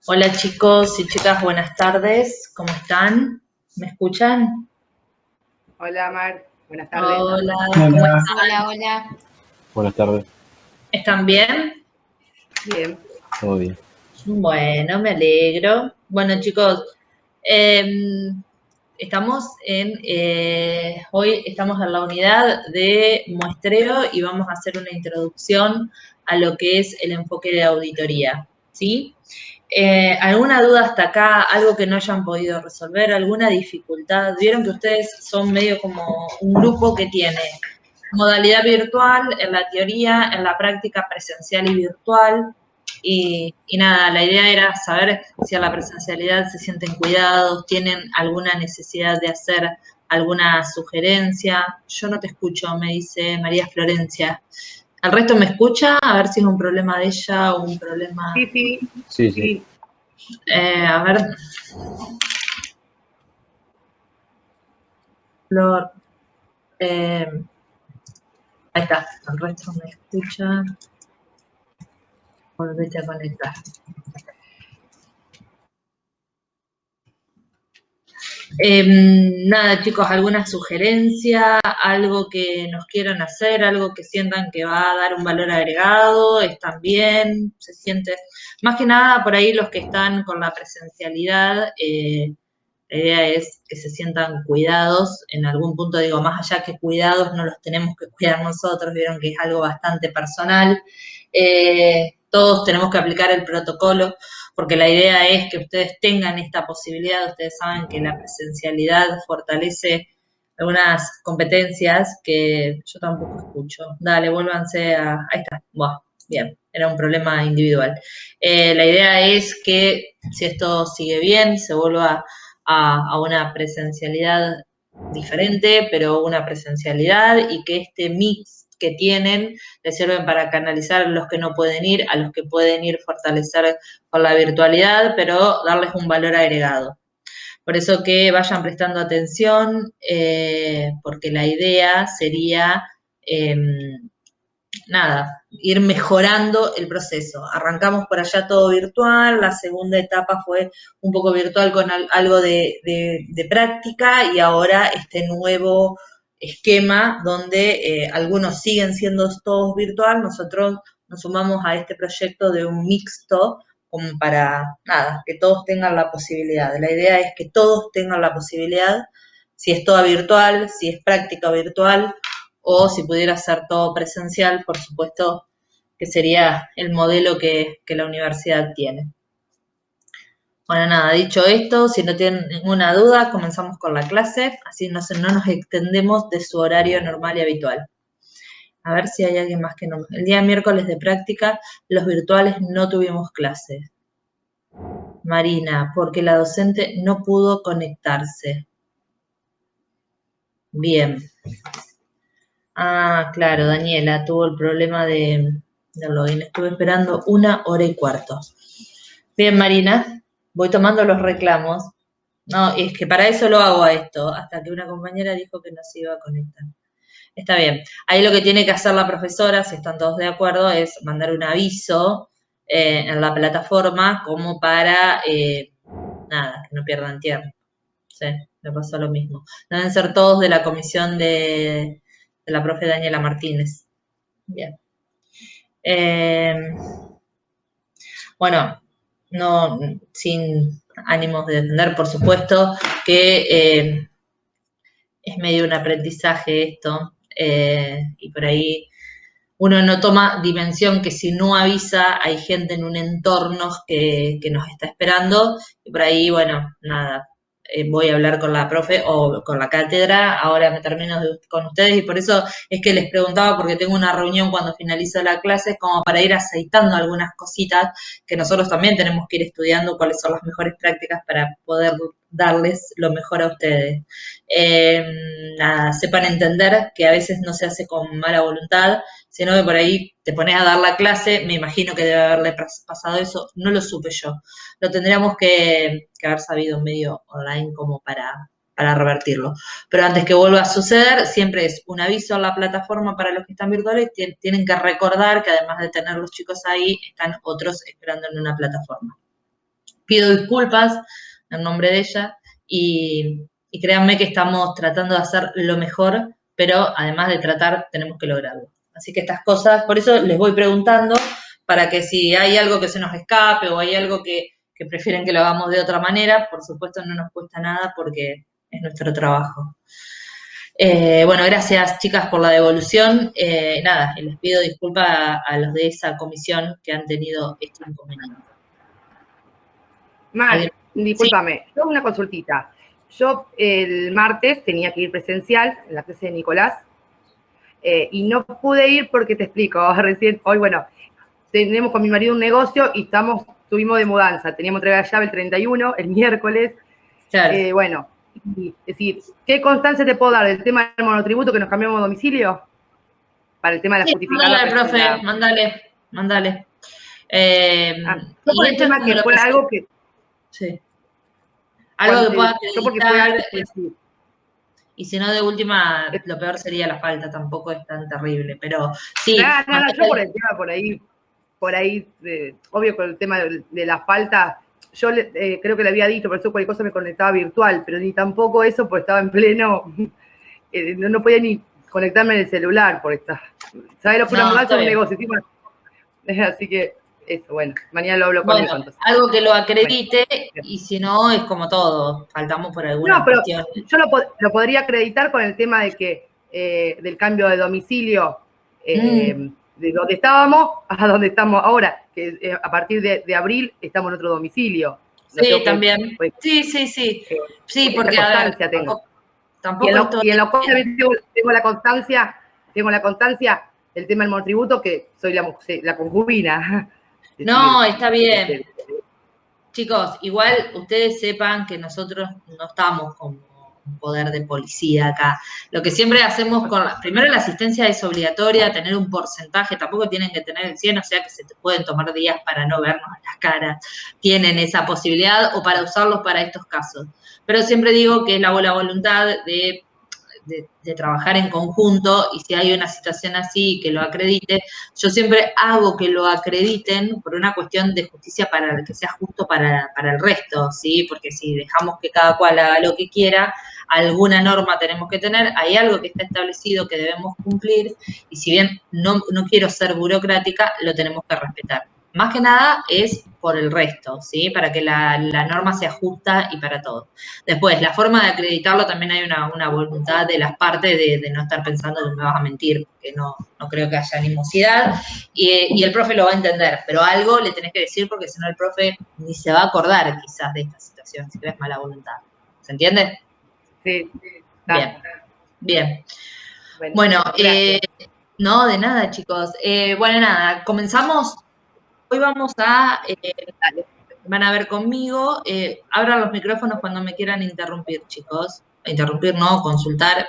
Hola chicos y chicas, buenas tardes. ¿Cómo están? ¿Me escuchan? Hola Mar, buenas tardes. Hola, ¿cómo Hola, están? Hola, hola. buenas tardes, ¿Están bien? Bien. todo bien. Bueno, me alegro. Bueno chicos, hoy estamos en la unidad de muestreo y vamos a hacer una introducción a lo que es el enfoque de auditoría, ¿sí? ¿Alguna duda hasta acá? ¿Algo que no hayan podido resolver? ¿Alguna dificultad? Vieron que ustedes son medio como un grupo que tiene modalidad virtual en la teoría, en la práctica presencial y virtual. Y nada, la idea era saber si a la presencialidad se sienten cuidados, tienen alguna necesidad de hacer alguna sugerencia. Yo no te escucho, me dice María Florencia. ¿El resto me escucha? A ver si es un problema de ella o un problema... Sí. A ver, Flor. Ahí está, el resto me escucha. Volvete a conectar. Nada, chicos, alguna sugerencia, algo que nos quieran hacer, algo que sientan que va a dar un valor agregado, están bien, se siente, más que nada por ahí los que están con la presencialidad, la idea es que se sientan cuidados, en algún punto digo, más allá que cuidados, no los tenemos que cuidar nosotros, vieron que es algo bastante personal, todos tenemos que aplicar el protocolo, porque la idea es que ustedes tengan esta posibilidad, ustedes saben que la presencialidad fortalece algunas competencias que yo tampoco escucho. Dale, vuélvanse a... Ahí está, buah, bien, era un problema individual. La idea es que si esto sigue bien, se vuelva a una presencialidad diferente, pero una presencialidad y que este mix que tienen les sirven para canalizar a los que no pueden ir, a los que pueden ir fortalecer con la virtualidad, pero darles un valor agregado. Por eso que vayan prestando atención, porque la idea sería nada, ir mejorando el proceso. Arrancamos por allá todo virtual, la segunda etapa fue un poco virtual con algo de práctica y ahora este nuevo esquema donde algunos siguen siendo todos virtual, nosotros nos sumamos a este proyecto de un mixto como para, nada, que todos tengan la posibilidad. La idea es que todos tengan la posibilidad, si es toda virtual, si es práctica virtual, o si pudiera ser todo presencial, por supuesto que sería el modelo que la universidad tiene. Bueno, nada, dicho esto, si no tienen ninguna duda, comenzamos con la clase, así no nos extendemos de su horario normal y habitual. A ver si hay alguien más que no. El día miércoles de práctica, los virtuales no tuvimos clases. Marina, porque la docente no pudo conectarse. Bien. Ah, claro, Daniela tuvo el problema del login. Estuve esperando 1 hora y cuarto. Bien, Marina, voy tomando los reclamos. No, es que para eso lo hago a esto, hasta que una compañera dijo que no se iba a conectar. Está bien. Ahí lo que tiene que hacer la profesora, si están todos de acuerdo, es mandar un aviso en la plataforma como para, nada, que no pierdan tiempo. Sí, me pasó lo mismo. Deben ser todos de la comisión de la profe Daniela Martínez. Bien. Bueno, no, sin ánimos de defender, por supuesto, que es medio un aprendizaje esto, y por ahí uno no toma dimensión que si no avisa hay gente en un entorno que nos está esperando, y por ahí, bueno, nada, voy a hablar con la profe o con la cátedra, ahora me termino con ustedes y por eso es que les preguntaba, porque tengo una reunión cuando finalizo la clase, como para ir aceitando algunas cositas que nosotros también tenemos que ir estudiando cuáles son las mejores prácticas para poder darles lo mejor a ustedes. Nada, sepan entender que a veces no se hace con mala voluntad, sino que por ahí te pones a dar la clase, me imagino que debe haberle pasado eso, no lo supe yo. Lo tendríamos que haber sabido medio online como para revertirlo. Pero antes que vuelva a suceder, siempre es un aviso a la plataforma para los que están virtuales, tienen que recordar que además de tener los chicos ahí, están otros esperando en una plataforma. Pido disculpas en nombre de ella y créanme que estamos tratando de hacer lo mejor, pero además de tratar, tenemos que lograrlo. Así que estas cosas, por eso les voy preguntando, para que si hay algo que se nos escape o hay algo que prefieren que lo hagamos de otra manera, por supuesto no nos cuesta nada porque es nuestro trabajo. Bueno, gracias chicas por la devolución. Nada, les pido disculpas a los de esa comisión que han tenido este inconveniente. Mar, discúlpame, yo una consultita. Yo el martes tenía que ir presencial en la clase de Nicolás y no pude ir porque te explico, recién, hoy, bueno, tenemos con mi marido un negocio y estuvimos de mudanza. Teníamos entrega de llave el 31, el miércoles. Claro. Bueno, es decir, ¿qué constancia te puedo dar del tema del monotributo que nos cambiamos de domicilio? Para el tema de la justificada. Mándale, profe, mándale. Yo por el tema que fue algo que... Sí. Algo que pueda yo porque fue algo que, y si no, de última, lo peor sería la falta, tampoco es tan terrible, pero sí. No, yo por el tema por ahí, obvio con el tema de la falta, yo creo que le había dicho, por eso cualquier cosa me conectaba virtual, pero ni tampoco eso, pues estaba en pleno, no podía ni conectarme en el celular por esta. ¿Sabes lo que una mudanza es un negocio? ¿Sí? Así que eso, bueno, mañana lo hablo con él. Algo que lo acredite, y si no, es como todo, faltamos por alguna cuestión. Yo lo podría acreditar con el tema de que del cambio de domicilio, de donde estábamos a donde estamos ahora, que a partir de abril estamos en otro domicilio. Sí, también. Pues, sí. Sí, porque constancia tengo. Tampoco y en lo cual tengo la constancia del tema del monotributo, que soy la concubina. No, está bien. Chicos, igual ustedes sepan que nosotros no estamos como un poder de policía acá. Lo que siempre hacemos primero la asistencia es obligatoria, tener un porcentaje, tampoco tienen que tener el 100, o sea que se te pueden tomar días para no vernos las caras. Tienen esa posibilidad o para usarlos para estos casos. Pero siempre digo que es la voluntad de trabajar en conjunto, y si hay una situación así que lo acredite, yo siempre hago que lo acrediten por una cuestión de justicia para que sea justo para el resto, ¿sí? Porque si dejamos que cada cual haga lo que quiera, alguna norma tenemos que tener, hay algo que está establecido que debemos cumplir, y si bien no quiero ser burocrática, lo tenemos que respetar. Más que nada es por el resto, ¿sí? Para que la norma sea justa y para todos. Después, la forma de acreditarlo también hay una voluntad de las partes de no estar pensando que me vas a mentir, porque no creo que haya animosidad, y el profe lo va a entender, pero algo le tenés que decir porque si no el profe ni se va a acordar quizás de esta situación, si crees mala voluntad. ¿Se entiende? Sí. Bien. Bueno, no, de nada, chicos. Bueno, nada, comenzamos. Hoy vamos van a ver conmigo, abran los micrófonos cuando me quieran interrumpir, chicos. Interrumpir, no, consultar,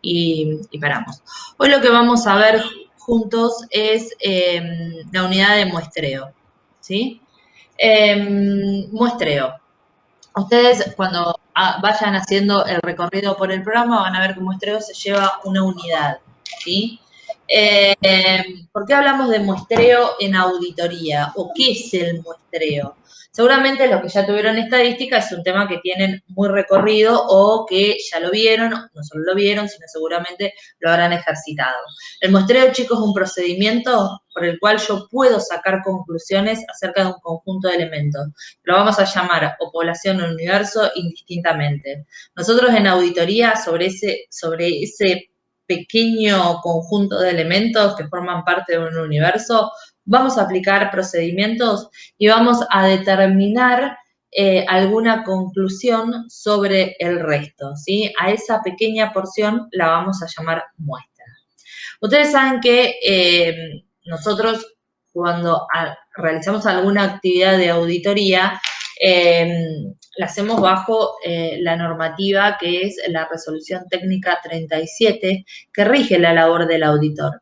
y paramos. Hoy lo que vamos a ver juntos es la unidad de muestreo, ¿sí? Muestreo. Ustedes cuando vayan haciendo el recorrido por el programa van a ver que muestreo se lleva una unidad, ¿sí? ¿Por qué hablamos de muestreo en auditoría? ¿O qué es el muestreo? Seguramente los que ya tuvieron estadística es un tema que tienen muy recorrido o que ya lo vieron, no solo lo vieron, sino seguramente lo habrán ejercitado. El muestreo, chicos, es un procedimiento por el cual yo puedo sacar conclusiones acerca de un conjunto de elementos. Lo vamos a llamar o población o universo indistintamente. Nosotros en auditoría sobre ese pequeño conjunto de elementos que forman parte de un universo, vamos a aplicar procedimientos y vamos a determinar alguna conclusión sobre el resto, ¿sí? A esa pequeña porción la vamos a llamar muestra. Ustedes saben que nosotros cuando realizamos alguna actividad de auditoría, la hacemos bajo la normativa que es la Resolución Técnica 37, que rige la labor del auditor.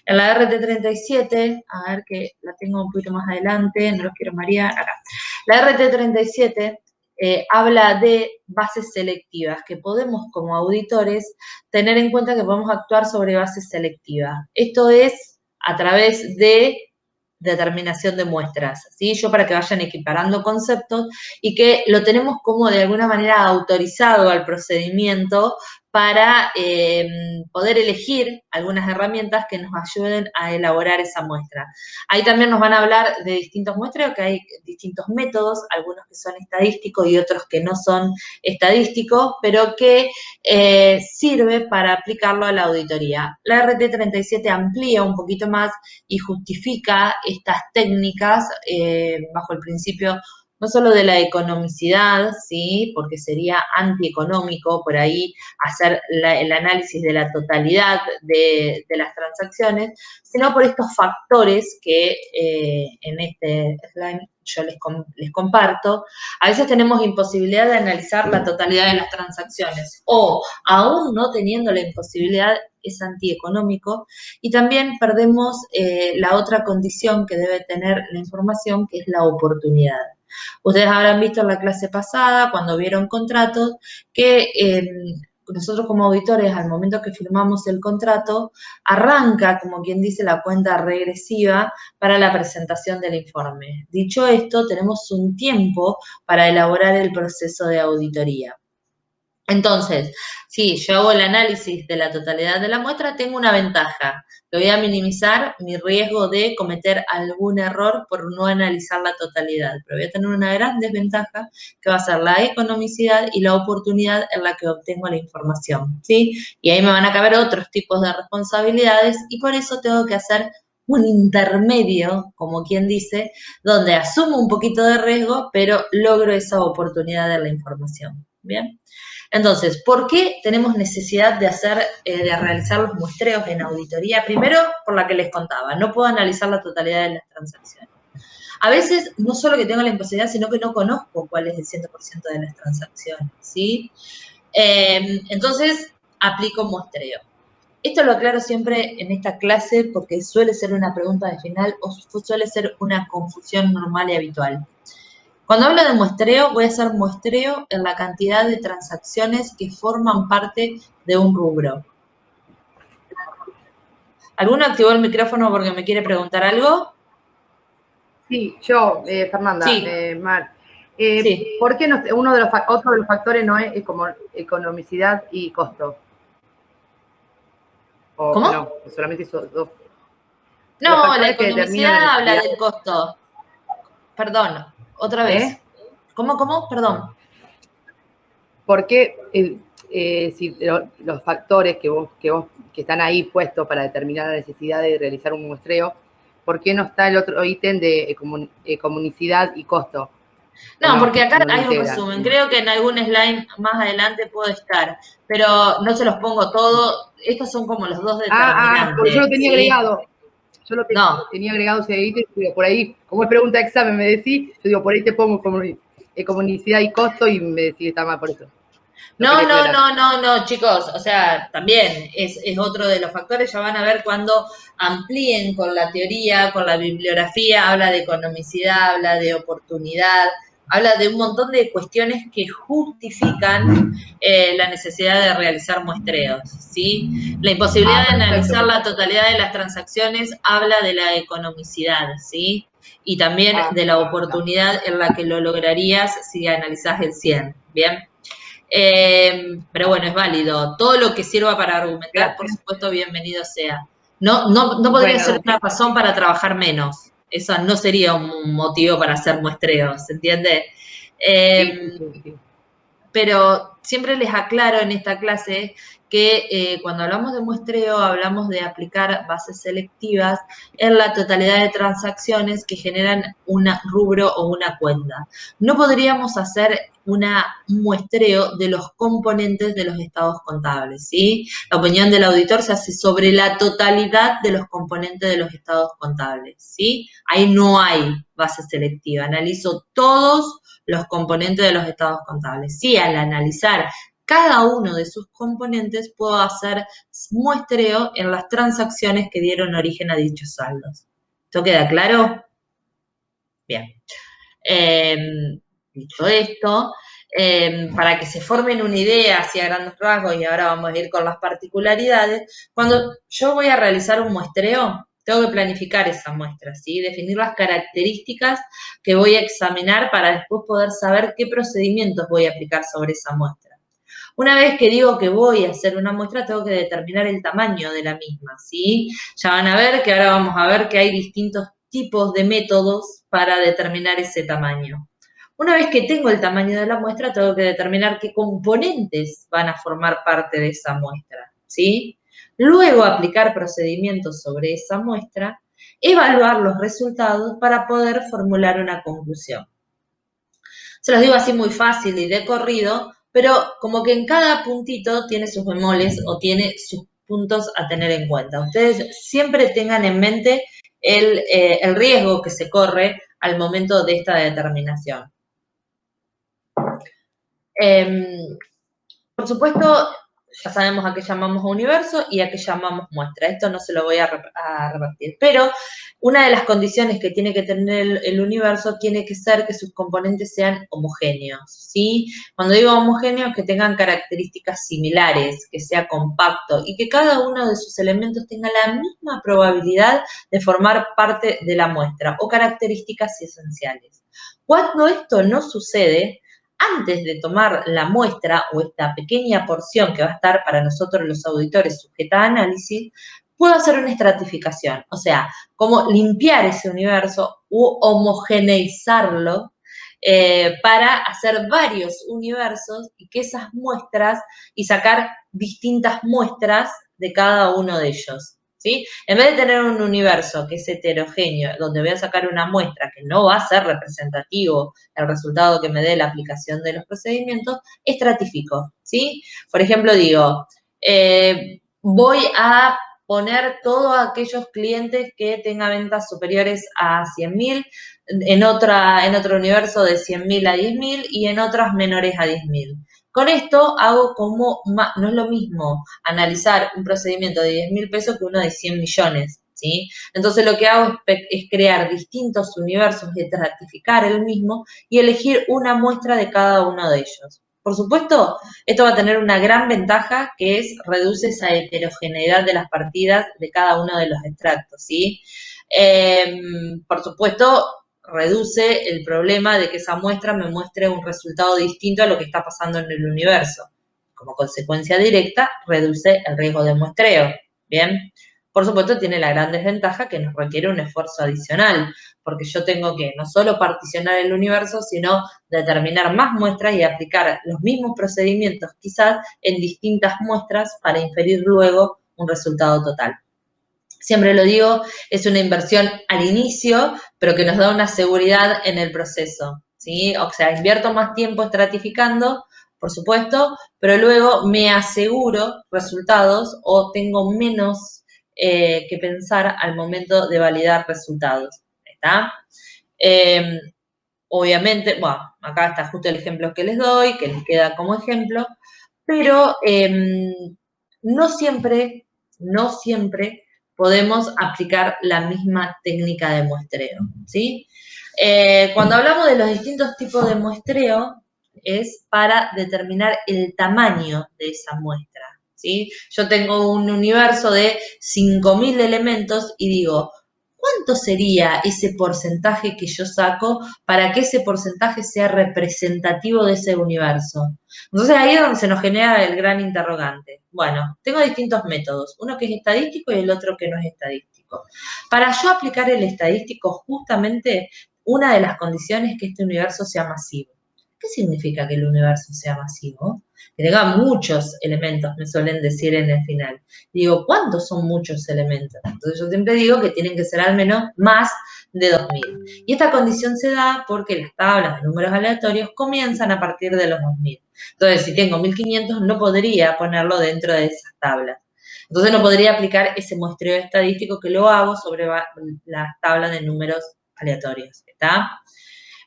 En la RT 37, a ver que la tengo un poquito más adelante, no los quiero marear, acá. La RT 37 habla de bases selectivas, que podemos como auditores tener en cuenta que podemos actuar sobre bases selectivas. Esto es a través de determinación de muestras, ¿sí? Yo para que vayan equiparando conceptos y que lo tenemos como de alguna manera autorizado al procedimiento para poder elegir algunas herramientas que nos ayuden a elaborar esa muestra. Ahí también nos van a hablar de distintos muestreos, que hay distintos métodos, algunos que son estadísticos y otros que no son estadísticos, pero que sirve para aplicarlo a la auditoría. La RT37 amplía un poquito más y justifica estas técnicas bajo el principio no solo de la economicidad, ¿sí? Porque sería antieconómico por ahí hacer el análisis de la totalidad de las transacciones, sino por estos factores que en este slide yo les comparto. A veces tenemos imposibilidad de analizar la totalidad de las transacciones o aún no teniendo la imposibilidad es antieconómico y también perdemos la otra condición que debe tener la información que es la oportunidad. Ustedes habrán visto en la clase pasada, cuando vieron contratos, que nosotros como auditores, al momento que firmamos el contrato, arranca, como quien dice, la cuenta regresiva para la presentación del informe. Dicho esto, tenemos un tiempo para elaborar el proceso de auditoría. Entonces, si yo hago el análisis de la totalidad de la muestra, tengo una ventaja, que voy a minimizar mi riesgo de cometer algún error por no analizar la totalidad, pero voy a tener una gran desventaja, que va a ser la economicidad y la oportunidad en la que obtengo la información, ¿sí? Y ahí me van a caber otros tipos de responsabilidades y por eso tengo que hacer un intermedio, como quien dice, donde asumo un poquito de riesgo, pero logro esa oportunidad de la información, ¿bien? Entonces, ¿por qué tenemos necesidad de realizar los muestreos en auditoría? Primero, por la que les contaba, no puedo analizar la totalidad de las transacciones. A veces, no solo que tengo la imposibilidad, sino que no conozco cuál es el 100% de las transacciones, ¿sí? Entonces, aplico muestreo. Esto lo aclaro siempre en esta clase porque suele ser una pregunta de final o suele ser una confusión normal y habitual. Cuando hablo de muestreo, voy a hacer muestreo en la cantidad de transacciones que forman parte de un rubro. ¿Alguno activó el micrófono porque me quiere preguntar algo? Sí, yo, Fernanda, Sí. Mar. Sí. ¿Por qué otro de los factores no es como economicidad y costo? O, ¿Cómo? no, solamente esos dos. No, la economicidad habla del costo. Perdón, otra vez. ¿Cómo? Perdón. ¿Por qué si los factores que están ahí puestos para determinar la necesidad de realizar un muestreo, ¿por qué no está el otro ítem de economicidad y costo? No, porque acá hay un integran. resumen. Creo que en algún slide más adelante puedo estar, pero no se los pongo todo. Estos son como los dos determinantes. Porque yo lo tenía ¿sí? agregado. Yo lo tenía agregado ese ítem, digo, por ahí, como es pregunta de examen, me decís, yo digo, por ahí te pongo como economicidad y costo y me decís que está mal por eso. No, chicos, o sea, también es otro de los factores, ya van a ver cuando amplíen con la teoría, con la bibliografía, habla de economicidad, habla de oportunidad, habla de un montón de cuestiones que justifican la necesidad de realizar muestreos, ¿sí? La imposibilidad de analizar la totalidad de las transacciones habla de la economicidad, ¿sí? Y también de la oportunidad en la que lo lograrías si analizás el 100, ¿bien? Pero bueno, es válido. Todo lo que sirva para argumentar, por supuesto, bienvenido sea. No podría ser una razón para trabajar menos. Eso no sería un motivo para hacer muestreos, ¿se entiende? Pero siempre les aclaro en esta clase que cuando hablamos de muestreo hablamos de aplicar bases selectivas en la totalidad de transacciones que generan un rubro o una cuenta. No podríamos hacer un muestreo de los componentes de los estados contables, ¿sí? La opinión del auditor se hace sobre la totalidad de los componentes de los estados contables, ¿sí? Ahí no hay base selectiva, analizo todos los componentes de los estados contables. Sí, al analizar cada uno de sus componentes, puedo hacer muestreo en las transacciones que dieron origen a dichos saldos. ¿Esto queda claro? Bien. Dicho esto, para que se formen una idea hacia grandes rasgos, y ahora vamos a ir con las particularidades, cuando yo voy a realizar un muestreo, tengo que planificar esa muestra, ¿sí? Definir las características que voy a examinar para después poder saber qué procedimientos voy a aplicar sobre esa muestra. Una vez que digo que voy a hacer una muestra, tengo que determinar el tamaño de la misma, ¿sí? Ya van a ver que ahora vamos a ver que hay distintos tipos de métodos para determinar ese tamaño. Una vez que tengo el tamaño de la muestra, tengo que determinar qué componentes van a formar parte de esa muestra, ¿sí? Luego aplicar procedimientos sobre esa muestra, evaluar los resultados para poder formular una conclusión. Se los digo así muy fácil y de corrido, pero como que en cada puntito tiene sus bemoles o tiene sus puntos a tener en cuenta. Ustedes siempre tengan en mente el riesgo que se corre al momento de esta determinación. Por supuesto, ya sabemos a qué llamamos universo y a qué llamamos muestra. Esto no se lo voy a repetir. Pero una de las condiciones que tiene que tener el universo tiene que ser que sus componentes sean homogéneos, ¿sí? Cuando digo homogéneos, que tengan características similares, que sea compacto y que cada uno de sus elementos tenga la misma probabilidad de formar parte de la muestra o características esenciales. Cuando esto no sucede, antes de tomar la muestra o esta pequeña porción que va a estar para nosotros los auditores sujeta a análisis, puedo hacer una estratificación, o sea, como limpiar ese universo u homogeneizarlo para hacer varios universos y que esas muestras y sacar distintas muestras de cada uno de ellos. ¿Sí? En vez de tener un universo que es heterogéneo, donde voy a sacar una muestra que no va a ser representativo el resultado que me dé la aplicación de los procedimientos, estratifico, ¿sí? Por ejemplo, digo, voy a poner todos aquellos clientes que tengan ventas superiores a 100.000, en otro universo de 100.000 a 10.000 y en otras menores a 10.000. Con esto hago como, no es lo mismo analizar un procedimiento de 10.000 pesos que uno de 100 millones, ¿sí? Entonces lo que hago es crear distintos universos y estratificar el mismo y elegir una muestra de cada uno de ellos. Por supuesto, esto va a tener una gran ventaja que es reduce esa heterogeneidad de las partidas de cada uno de los extractos, ¿sí? Por supuesto, reduce el problema de que esa muestra me muestre un resultado distinto a lo que está pasando en el universo. Como consecuencia directa, reduce el riesgo de muestreo. Bien, por supuesto tiene la gran desventaja que nos requiere un esfuerzo adicional, porque yo tengo que no solo particionar el universo, sino determinar más muestras y aplicar los mismos procedimientos quizás en distintas muestras para inferir luego un resultado total. Siempre lo digo, es una inversión al inicio, pero que nos da una seguridad en el proceso, ¿sí? O sea, invierto más tiempo estratificando, por supuesto, pero luego me aseguro resultados o tengo menos que pensar al momento de validar resultados, ¿está? Obviamente, bueno, acá está justo el ejemplo que les doy, que les queda como ejemplo, pero no siempre podemos aplicar la misma técnica de muestreo, ¿sí? Cuando hablamos de los distintos tipos de muestreo, es para determinar el tamaño de esa muestra, ¿sí? Yo tengo un universo de 5.000 elementos y digo, ¿cuánto sería ese porcentaje que yo saco para que ese porcentaje sea representativo de ese universo? Entonces ahí es donde se nos genera el gran interrogante. Bueno, tengo distintos métodos, uno que es estadístico y el otro que no es estadístico. Para yo aplicar el estadístico, justamente una de las condiciones es que este universo sea masivo. ¿Qué significa que el universo sea masivo? Que tenga muchos elementos, me suelen decir en el final. Digo, ¿cuántos son muchos elementos? Entonces yo siempre digo que tienen que ser al menos más de 2.000. Y esta condición se da porque las tablas de números aleatorios comienzan a partir de los 2.000. Entonces, si tengo 1.500, no podría ponerlo dentro de esas tablas. Entonces no podría aplicar ese muestreo estadístico que lo hago sobre las tablas de números aleatorios, ¿está?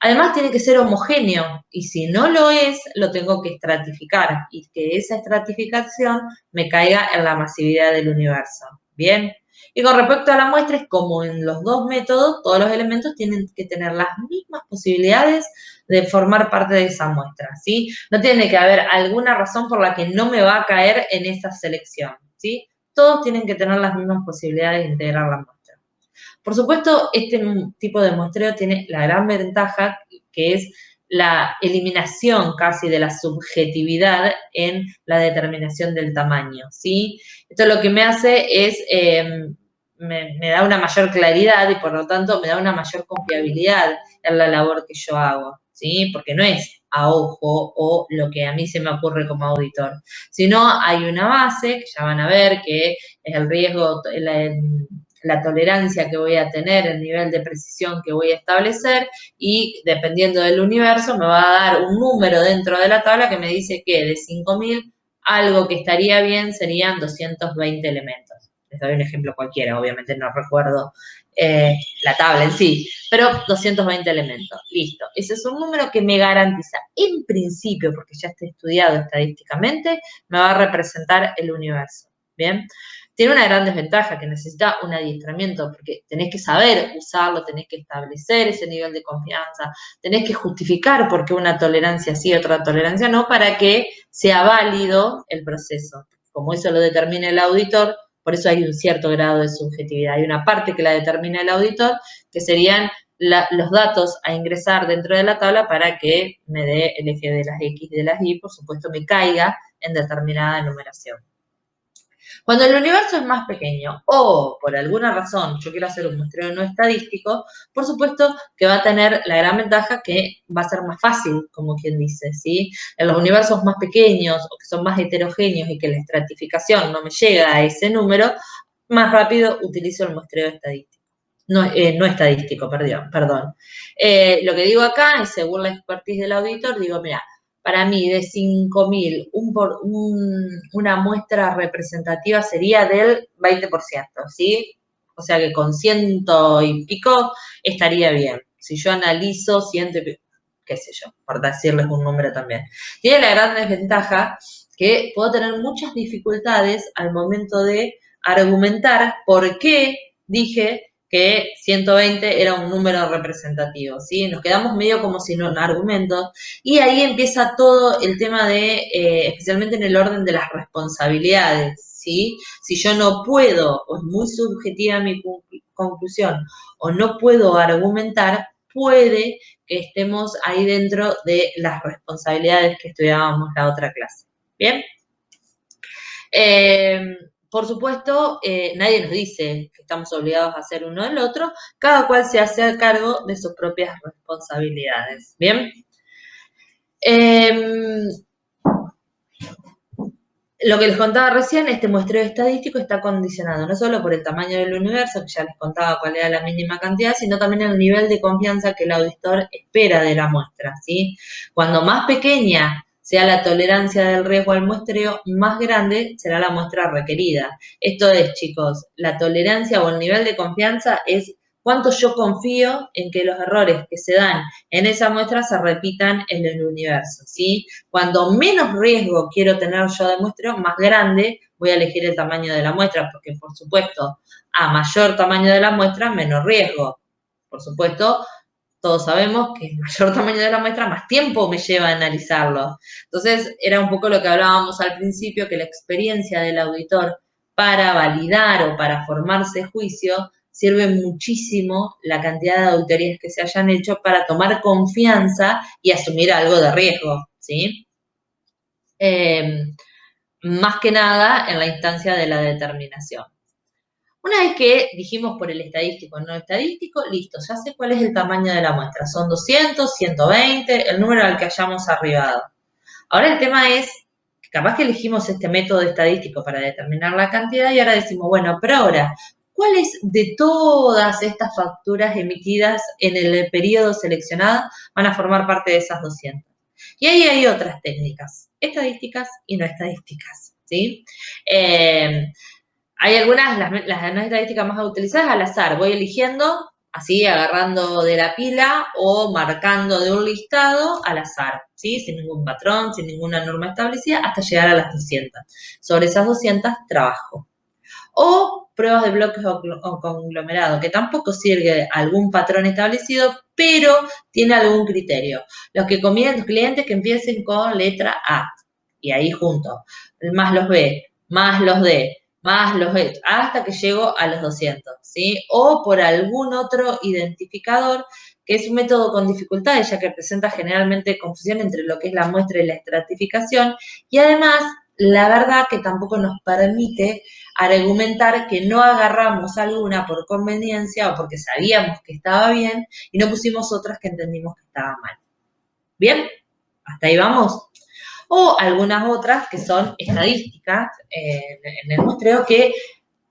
Además tiene que ser homogéneo y si no lo es, lo tengo que estratificar y que esa estratificación me caiga en la masividad del universo. Bien. Y con respecto a la muestra, es como en los dos métodos, todos los elementos tienen que tener las mismas posibilidades de formar parte de esa muestra, ¿sí? No tiene que haber alguna razón por la que no me va a caer en esa selección, ¿sí? Todos tienen que tener las mismas posibilidades de integrar la muestra. Por supuesto, este tipo de muestreo tiene la gran ventaja que es la eliminación casi de la subjetividad en la determinación del tamaño, ¿sí? Esto lo que me hace es, me da una mayor claridad y por lo tanto me da una mayor confiabilidad en la labor que yo hago, ¿sí? Porque no es a ojo o lo que a mí se me ocurre como auditor, sino hay una base que ya van a ver que es el riesgo, la tolerancia que voy a tener, el nivel de precisión que voy a establecer y dependiendo del universo me va a dar un número dentro de la tabla que me dice que de 5.000 algo que estaría bien serían 220 elementos. Les doy un ejemplo cualquiera, obviamente no recuerdo la tabla en sí, pero 220 elementos, listo. Ese es un número que me garantiza, en principio, porque ya está estudiado estadísticamente, me va a representar el universo, ¿bien? Tiene una gran desventaja que necesita un adiestramiento, porque tenés que saber usarlo, tenés que establecer ese nivel de confianza, tenés que justificar por qué una tolerancia sí, otra tolerancia no, para que sea válido el proceso. Como eso lo determina el auditor, por eso hay un cierto grado de subjetividad. Hay una parte que la determina el auditor, que serían los datos a ingresar dentro de la tabla para que me dé el eje de las X y de las Y, por supuesto me caiga en determinada enumeración. Cuando el universo es más pequeño o por alguna razón yo quiero hacer un muestreo no estadístico, por supuesto que va a tener la gran ventaja que va a ser más fácil, como quien dice, ¿sí? En los universos más pequeños o que son más heterogéneos y que la estratificación no me llega a ese número, más rápido utilizo el muestreo estadístico. No estadístico, perdón. Lo que digo acá es, según la expertise del auditor, digo, mira, para mí de 5.000, una muestra representativa sería del 20%, ¿sí? O sea que con 100 y pico estaría bien. Si yo analizo 100 y pico, qué sé yo, por decirles un número también. Tiene la gran desventaja que puedo tener muchas dificultades al momento de argumentar por qué dije que 120 era un número representativo, ¿sí? Nos quedamos medio como sin argumentos y ahí empieza todo el tema de, especialmente en el orden de las responsabilidades, ¿sí? Si yo no puedo, o es muy subjetiva mi conclusión, o no puedo argumentar, puede que estemos ahí dentro de las responsabilidades que estudiábamos la otra clase, ¿bien? Por supuesto, nadie nos dice que estamos obligados a hacer uno del otro, cada cual se hace a cargo de sus propias responsabilidades, ¿bien? Lo que les contaba recién, este muestreo estadístico está condicionado no solo por el tamaño del universo, que ya les contaba cuál era la mínima cantidad, sino también el nivel de confianza que el auditor espera de la muestra, ¿sí? Cuando más pequeña sea la tolerancia del riesgo al muestreo, más grande será la muestra requerida. Esto es, chicos, la tolerancia o el nivel de confianza es cuánto yo confío en que los errores que se dan en esa muestra se repitan en el universo, ¿sí? Cuando menos riesgo quiero tener yo de muestreo, más grande voy a elegir el tamaño de la muestra, porque por supuesto, a mayor tamaño de la muestra, menos riesgo. Por supuesto, todos sabemos que el mayor tamaño de la muestra, más tiempo me lleva a analizarlo. Entonces, era un poco lo que hablábamos al principio, que la experiencia del auditor para validar o para formarse juicio sirve muchísimo la cantidad de auditorías que se hayan hecho para tomar confianza y asumir algo de riesgo, ¿sí? Más que nada en la instancia de la determinación. Una vez que dijimos por el estadístico, no estadístico, listo, ya sé cuál es el tamaño de la muestra. Son 200, 120, el número al que hayamos arribado. Ahora el tema es, capaz que elegimos este método estadístico para determinar la cantidad y ahora decimos, bueno, pero ahora, ¿cuáles de todas estas facturas emitidas en el periodo seleccionado van a formar parte de esas 200? Y ahí hay otras técnicas, estadísticas y no estadísticas, ¿sí? Hay algunas, las no estadísticas más utilizadas al azar, voy eligiendo, así agarrando de la pila o marcando de un listado al azar, ¿sí? Sin ningún patrón, sin ninguna norma establecida, hasta llegar a las 200. Sobre esas 200 trabajo. O pruebas de bloques o conglomerado, que tampoco sirve algún patrón establecido, pero tiene algún criterio. Los clientes que empiecen con letra A, y ahí junto, más los B, más los D, más los E, hasta que llego a los 200, ¿sí? O por algún otro identificador, que es un método con dificultades, ya que presenta generalmente confusión entre lo que es la muestra y la estratificación, y además, la verdad que tampoco nos permite argumentar que no agarramos alguna por conveniencia o porque sabíamos que estaba bien y no pusimos otras que entendimos que estaban mal. ¿Bien? ¿Hasta ahí vamos? O algunas otras que son estadísticas en el muestreo que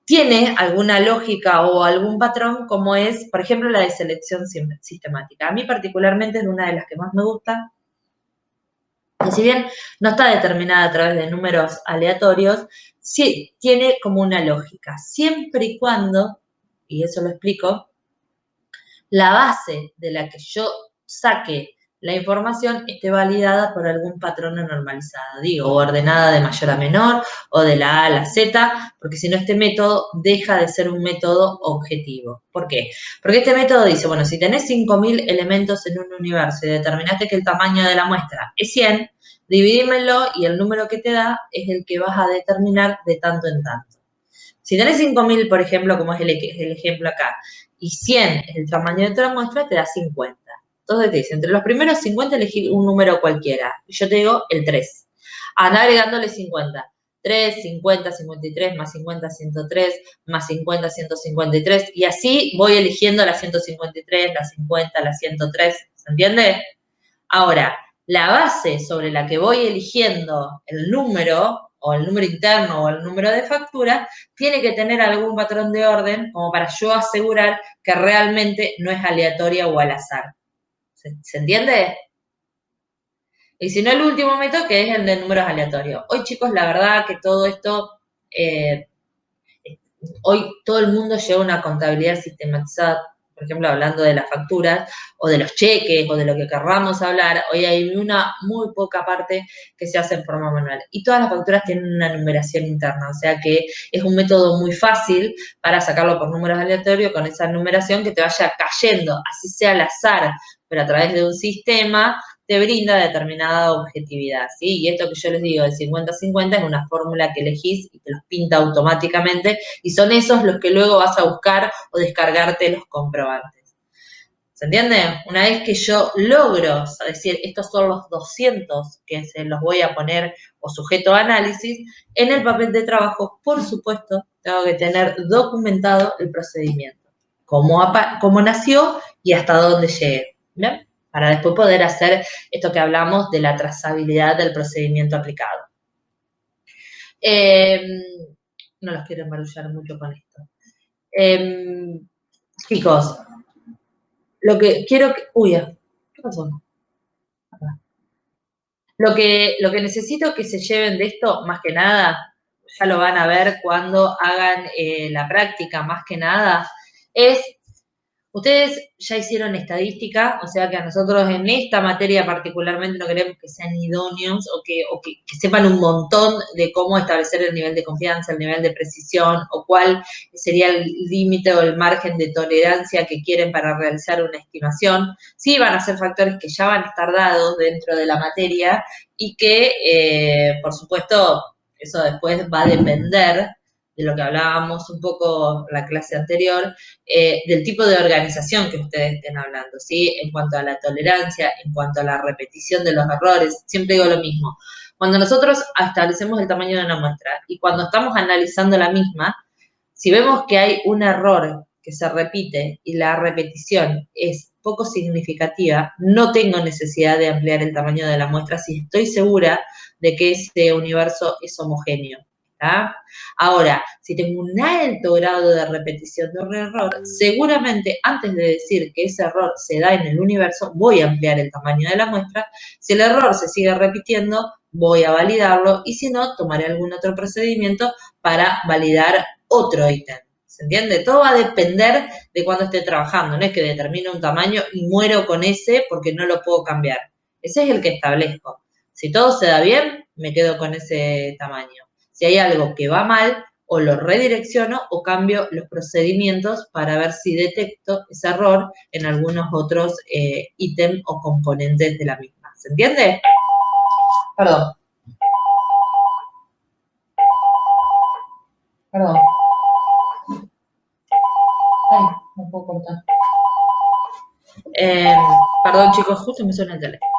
tiene alguna lógica o algún patrón, como es, por ejemplo, la de selección sistemática. A mí particularmente es una de las que más me gusta, y si bien no está determinada a través de números aleatorios, sí tiene como una lógica, siempre y cuando, y eso lo explico, la base de la que yo saque la información esté validada por algún patrón no normalizado, digo, ordenada de mayor a menor o de la A a la Z, porque si no este método deja de ser un método objetivo. ¿Por qué? Porque este método dice, bueno, si tenés 5.000 elementos en un universo y determinaste que el tamaño de la muestra es 100, dividímelo y el número que te da es el que vas a determinar de tanto en tanto. Si tenés 5.000, por ejemplo, como es el ejemplo acá, y 100 es el tamaño de toda muestra, te da 50. Entonces te dice, entre los primeros 50 elegí un número cualquiera. Y yo te digo el 3. Anda agregándole 50. 3, 50, 53, más 50, 103, más 50, 153. Y así voy eligiendo la 153, la 50, la 103. ¿Se entiende? Ahora, la base sobre la que voy eligiendo el número, o el número interno, o el número de factura, tiene que tener algún patrón de orden como para yo asegurar que realmente no es aleatoria o al azar. ¿Se entiende? Y si no, el último método, que es el de números aleatorios. Hoy, chicos, la verdad que todo esto, hoy todo el mundo lleva una contabilidad sistematizada, por ejemplo, hablando de las facturas, o de los cheques, o de lo que querramos hablar, hoy hay una muy poca parte que se hace en forma manual. Y todas las facturas tienen una numeración interna, o sea que es un método muy fácil para sacarlo por números aleatorios con esa numeración que te vaya cayendo, así sea al azar, pero a través de un sistema te brinda determinada objetividad, ¿sí? Y esto que yo les digo de 50-50 es una fórmula que elegís y te los pinta automáticamente y son esos los que luego vas a buscar o descargarte los comprobantes. ¿Se entiende? Una vez que yo logro decir, estos son los 200 que se los voy a poner o sujeto a análisis, en el papel de trabajo, por supuesto, tengo que tener documentado el procedimiento, cómo nació y hasta dónde llegué. ¿Bien? Para después poder hacer esto que hablamos de la trazabilidad del procedimiento aplicado. No los quiero embarullar mucho con esto. Chicos, lo que quiero que... Uy, ¿qué pasó? Lo que necesito que se lleven de esto, más que nada, ya lo van a ver cuando hagan la práctica, más que nada, es... Ustedes ya hicieron estadística, o sea que a nosotros en esta materia particularmente no queremos que sean idóneos o que sepan un montón de cómo establecer el nivel de confianza, el nivel de precisión o cuál sería el límite o el margen de tolerancia que quieren para realizar una estimación. Sí van a ser factores que ya van a estar dados dentro de la materia y que, por supuesto, eso después va a depender de lo que hablábamos un poco en la clase anterior, del tipo de organización que ustedes estén hablando, ¿sí? En cuanto a la tolerancia, en cuanto a la repetición de los errores, siempre digo lo mismo. Cuando nosotros establecemos el tamaño de una muestra y cuando estamos analizando la misma, si vemos que hay un error que se repite y la repetición es poco significativa, no tengo necesidad de ampliar el tamaño de la muestra si estoy segura de que ese universo es homogéneo. ¿Ah? Ahora, si tengo un alto grado de repetición de un error, seguramente antes de decir que ese error se da en el universo, voy a ampliar el tamaño de la muestra. Si el error se sigue repitiendo, voy a validarlo y si no, tomaré algún otro procedimiento para validar otro ítem. ¿Se entiende? Todo va a depender de cuándo esté trabajando. No es que determino un tamaño y muero con ese porque no lo puedo cambiar. Ese es el que establezco. Si todo se da bien, me quedo con ese tamaño. Si hay algo que va mal o lo redirecciono o cambio los procedimientos para ver si detecto ese error en algunos otros ítems o componentes de la misma. ¿Se entiende? Perdón. Perdón. Ay, no puedo cortar. Perdón, chicos, justo me suena el teléfono.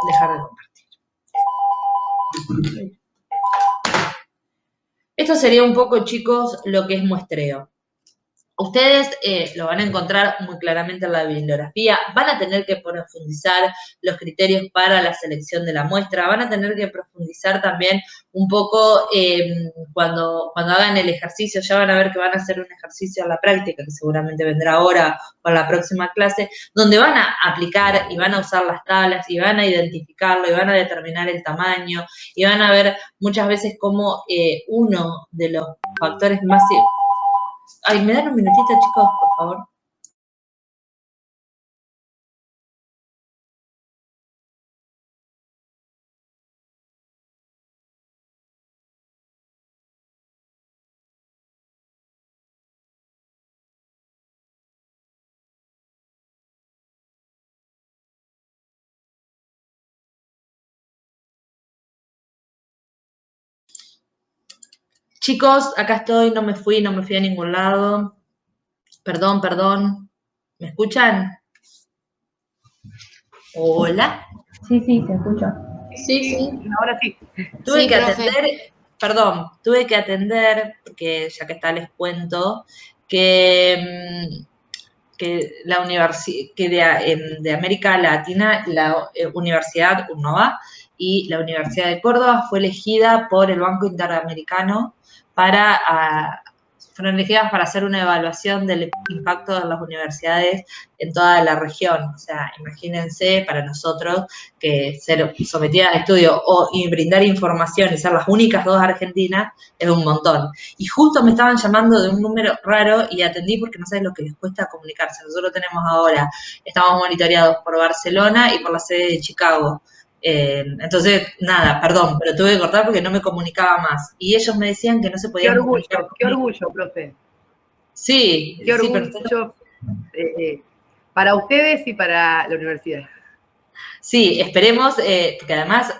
Dejar de compartir. Esto sería un poco, chicos, lo que es muestreo. Ustedes lo van a encontrar muy claramente en la bibliografía, van a tener que profundizar los criterios para la selección de la muestra, van a tener que profundizar también un poco cuando hagan el ejercicio, ya van a ver que van a hacer un ejercicio en la práctica, que seguramente vendrá ahora para la próxima clase, donde van a aplicar y van a usar las tablas y van a identificarlo y van a determinar el tamaño y van a ver muchas veces cómo uno de los factores más... Ay, ¿me dan un minutito, chicos, por favor? Chicos, acá estoy, no me fui a ningún lado. Perdón. ¿Me escuchan? Hola. Sí, se escucha. Sí, ahora sí. Tuve que profe. tuve que atender, porque ya que está les cuento, que la de América Latina, la Universidad UNOVA y la Universidad de Córdoba fue elegida por el Banco Interamericano fueron elegidas para hacer una evaluación del impacto de las universidades en toda la región. O sea, imagínense para nosotros que ser sometidas a estudio y brindar información y ser las únicas dos argentinas es un montón. Y justo me estaban llamando de un número raro y atendí porque no sabes lo que les cuesta comunicarse. Nosotros tenemos ahora, estamos monitoreados por Barcelona y por la sede de Chicago. Entonces, nada, perdón, pero tuve que cortar porque no me comunicaba más. Y ellos me decían que no se podían comunicar. Qué orgullo, profe. Sí, Qué sí, orgullo para ustedes y para la universidad. Sí, esperemos, porque además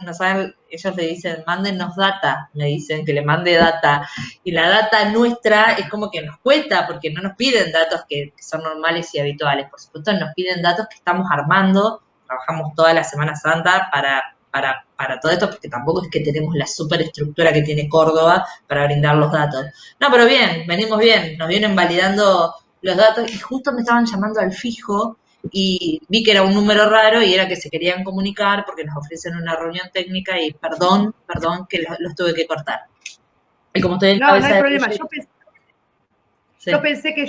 ellos le dicen, mándennos data, me dicen que le mande data, y la data nuestra es como que nos cuesta, porque no nos piden datos que son normales y habituales, por supuesto nos piden datos que estamos armando, trabajamos toda la Semana Santa para todo esto, porque tampoco es que tenemos la superestructura que tiene Córdoba para brindar los datos. No, pero bien, venimos bien, nos vienen validando los datos, y justo me estaban llamando al fijo, y vi que era un número raro y era que se querían comunicar porque nos ofrecen una reunión técnica y perdón que los tuve que cortar. Y como estoy en cabeza no hay de problema. proyecto, Yo pensé que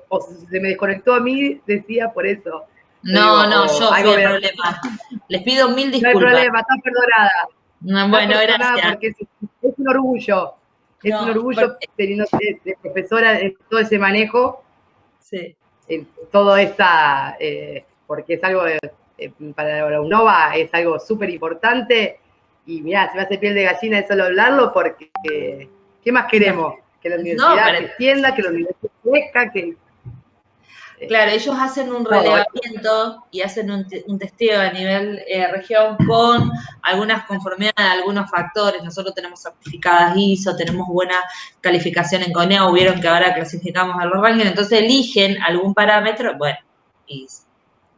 o se me desconectó a mí, decía por eso. No, yo fui el problema. Les pido 1000 disculpas. No hay problema, estás perdonada. No, bueno, gracias. Porque es un orgullo. Es un orgullo teniendo de profesora en todo ese manejo. Sí. Todo esa, porque es algo, para la UNOVA es algo súper importante. Y mirá, se me hace piel de gallina de solo hablarlo porque, ¿qué más queremos? Que la universidad se extienda, que la universidad crezca, que... Claro, ellos hacen un relevamiento y hacen un testeo a nivel región con algunas conformidades, algunos factores. Nosotros tenemos certificadas ISO, tenemos buena calificación en CONEA, vieron que ahora clasificamos a los rankings, entonces eligen algún parámetro, bueno, y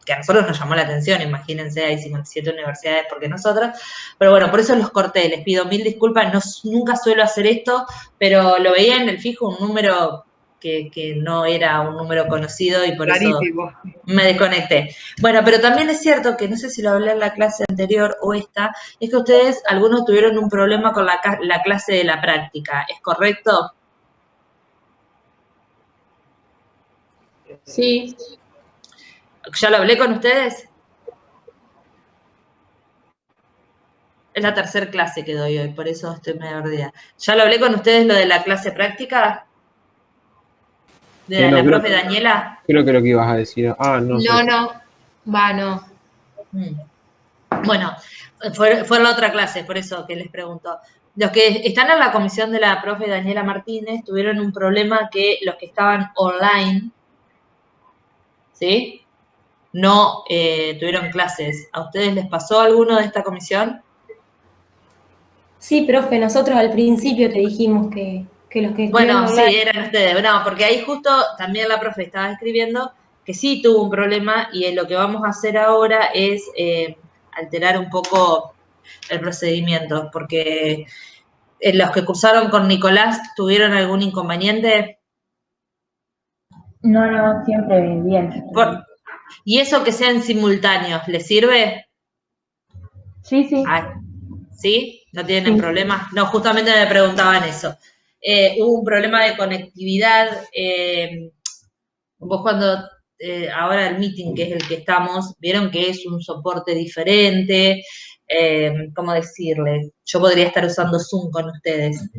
que a nosotros nos llamó la atención, imagínense, hay 57 universidades porque nosotros, pero bueno, por eso los corté, les pido 1000 disculpas, nunca suelo hacer esto, pero lo veía en el fijo un número que no era un número conocido y por Clarísimo. eso me desconecté. Bueno, pero también es cierto que no sé si lo hablé en la clase anterior o esta, es que ustedes, algunos tuvieron un problema con la clase de la práctica, ¿es correcto? Sí. ¿Ya lo hablé con ustedes? Es la tercera clase que doy hoy, por eso estoy medio perdida. ¿Ya lo hablé con ustedes lo de la clase práctica? ¿De la profe Daniela? Creo que lo que ibas a decir. No sé. No. Bueno, fue la otra clase, por eso que les pregunto. Los que están en la comisión de la profe Daniela Martínez tuvieron un problema que los que estaban online, ¿sí? No tuvieron clases. ¿A ustedes les pasó alguno de esta comisión? Sí, profe, nosotros al principio te dijimos que los que estuvieron Bueno, sí, online. eran ustedes. No, porque ahí justo también la profe estaba escribiendo que sí tuvo un problema y lo que vamos a hacer ahora es alterar un poco el procedimiento, porque los que cursaron con Nicolás tuvieron algún inconveniente. No, siempre bien. ¿Y eso que sean simultáneos, les sirve? Sí. Ah, ¿sí? ¿No tienen Sí. problemas? No, justamente me preguntaban eso. Hubo un problema de conectividad. Vos cuando, ahora el meeting, que es el que estamos, vieron que es un soporte diferente. ¿Cómo decirle? Yo podría estar usando Zoom con ustedes,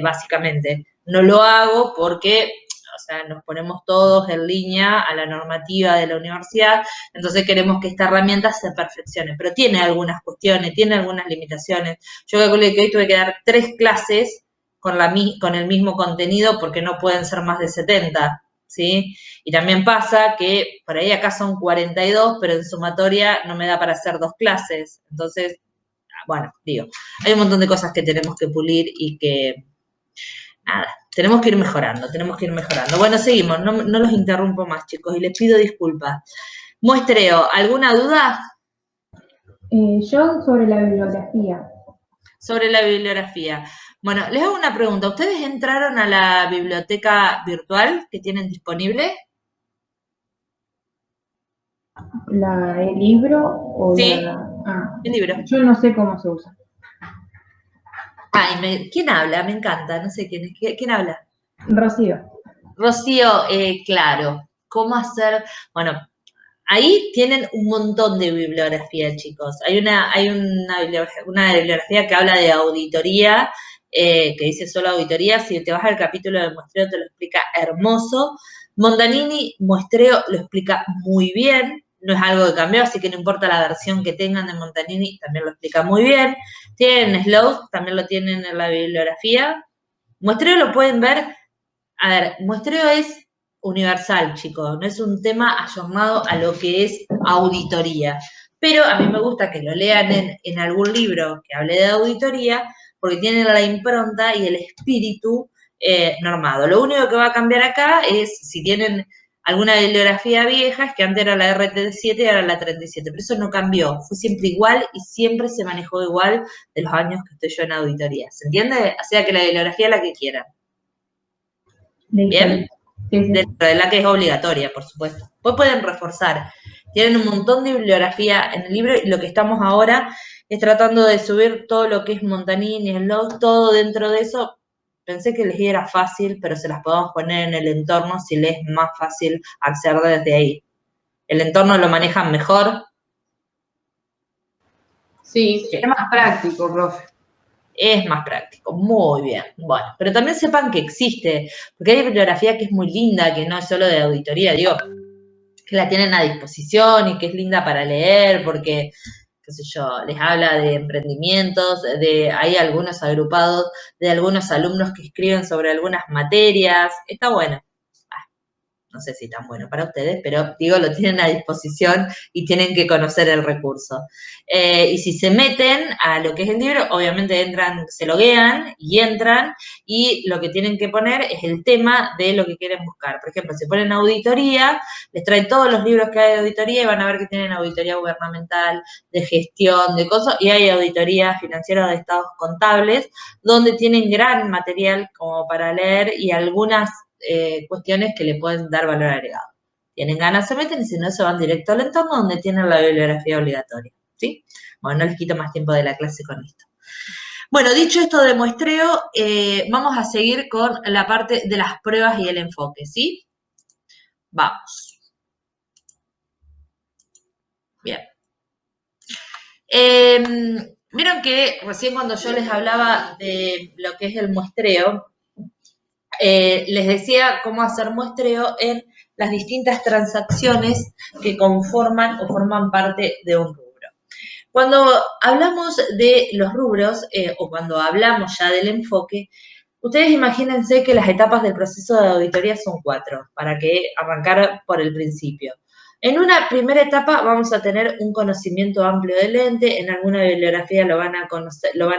básicamente. No lo hago porque, o sea, nos ponemos todos en línea a la normativa de la universidad, entonces queremos que esta herramienta se perfeccione, pero tiene algunas cuestiones, tiene algunas limitaciones. Yo calculé que hoy tuve que dar 3 clases con el mismo contenido porque no pueden ser más de 70, ¿sí? Y también pasa que por ahí acá son 42, pero en sumatoria no me da para hacer 2 clases. Entonces, bueno, digo, hay un montón de cosas que tenemos que pulir y que, nada, tenemos que ir mejorando, tenemos que ir mejorando. Bueno, seguimos, no los interrumpo más, chicos, y les pido disculpas. Muestreo, ¿alguna duda? Yo sobre la bibliografía. Sobre la bibliografía. Bueno, les hago una pregunta. ¿Ustedes entraron a la biblioteca virtual que tienen disponible? ¿El libro o Sí, el libro. yo no sé cómo se usa. Ay, ¿quién habla? Me encanta, no sé quién es. ¿Quién habla? Rocío. Rocío, claro. ¿Cómo hacer? Bueno, ahí tienen un montón de bibliografía, chicos. Hay una bibliografía que habla de auditoría, que dice solo auditoría. Si te vas al capítulo de muestreo, te lo explica hermoso. Montanini, muestreo, lo explica muy bien. No es algo que cambió, así que no importa la versión que tengan de Montanini, también lo explica muy bien. Tienen Slow, también lo tienen en la bibliografía. Muestreo lo pueden ver. A ver, muestreo es universal, chicos, no es un tema ayornado a lo que es auditoría. Pero a mí me gusta que lo lean en algún libro que hable de auditoría, porque tienen la impronta y el espíritu normado. Lo único que va a cambiar acá es si tienen alguna bibliografía vieja, es que antes era la RT7 y ahora la 37, pero eso no cambió, fue siempre igual y siempre se manejó igual de los años que estoy yo en auditoría. ¿Se entiende? O sea que la bibliografía es la que quieran. Listo. ¿Bien? Sí. Dentro de la que es obligatoria, por supuesto. Después pueden reforzar. Tienen un montón de bibliografía en el libro y lo que estamos ahora es tratando de subir todo lo que es Montanini, Slow, todo dentro de eso. Pensé que les era fácil, pero se las podemos poner en el entorno si les es más fácil acceder desde ahí. ¿El entorno lo manejan mejor? Sí, es más práctico, profe. Es más práctico, muy bien. Bueno, pero también sepan que existe, porque hay bibliografía que es muy linda, que no es solo de auditoría, digo, que la tienen a disposición y que es linda para leer, porque, qué sé yo, les habla de emprendimientos, hay algunos agrupados de algunos alumnos que escriben sobre algunas materias, está bueno. No sé si tan bueno para ustedes, pero digo, lo tienen a disposición y tienen que conocer el recurso. Y si se meten a lo que es el libro, obviamente entran, se loguean y entran, y lo que tienen que poner es el tema de lo que quieren buscar. Por ejemplo, si ponen auditoría, les traen todos los libros que hay de auditoría y van a ver que tienen auditoría gubernamental, de gestión, de cosas, y hay auditoría financiera de estados contables, donde tienen gran material como para leer y algunas cuestiones que le pueden dar valor agregado. Tienen ganas, se meten, y si no, se van directo al entorno donde tienen la bibliografía obligatoria, ¿sí? Bueno, no les quito más tiempo de la clase con esto. Bueno, dicho esto de muestreo, vamos a seguir con la parte de las pruebas y el enfoque, ¿sí? Vamos. Bien. Vieron que recién cuando yo les hablaba de lo que es el muestreo, les decía cómo hacer muestreo en las distintas transacciones que conforman o forman parte de un rubro. Cuando hablamos de los rubros o cuando hablamos ya del enfoque, ustedes imagínense que las etapas del proceso de auditoría son 4, para que arrancar por el principio. En una primera etapa vamos a tener un conocimiento amplio del ente, en alguna bibliografía lo van a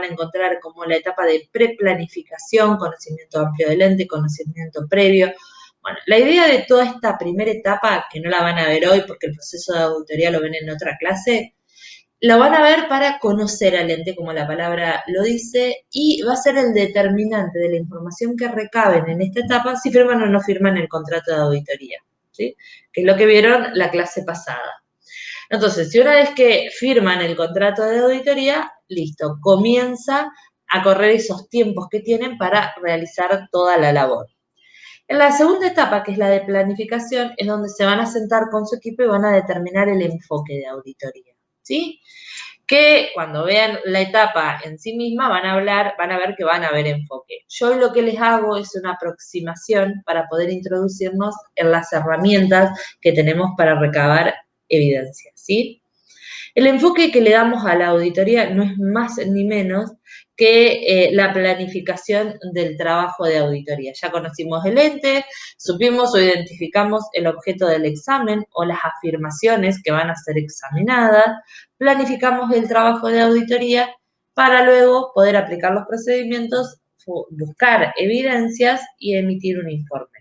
encontrar como la etapa de preplanificación, conocimiento amplio del ente, conocimiento previo. Bueno, la idea de toda esta primera etapa, que no la van a ver hoy porque el proceso de auditoría lo ven en otra clase, lo van a ver para conocer al ente, como la palabra lo dice, y va a ser el determinante de la información que recaben en esta etapa si firman o no firman el contrato de auditoría, ¿sí? Que es lo que vieron la clase pasada. Entonces, si una vez que firman el contrato de auditoría, listo, comienza a correr esos tiempos que tienen para realizar toda la labor. En la segunda etapa, que es la de planificación, es donde se van a sentar con su equipo y van a determinar el enfoque de auditoría, ¿sí? Que cuando vean la etapa en sí misma van a ver que van a haber enfoque. Yo lo que les hago es una aproximación para poder introducirnos en las herramientas que tenemos para recabar evidencia, ¿sí? El enfoque que le damos a la auditoría no es más ni menos que la planificación del trabajo de auditoría. Ya conocimos el ente, supimos o identificamos el objeto del examen o las afirmaciones que van a ser examinadas, planificamos el trabajo de auditoría para luego poder aplicar los procedimientos, buscar evidencias y emitir un informe.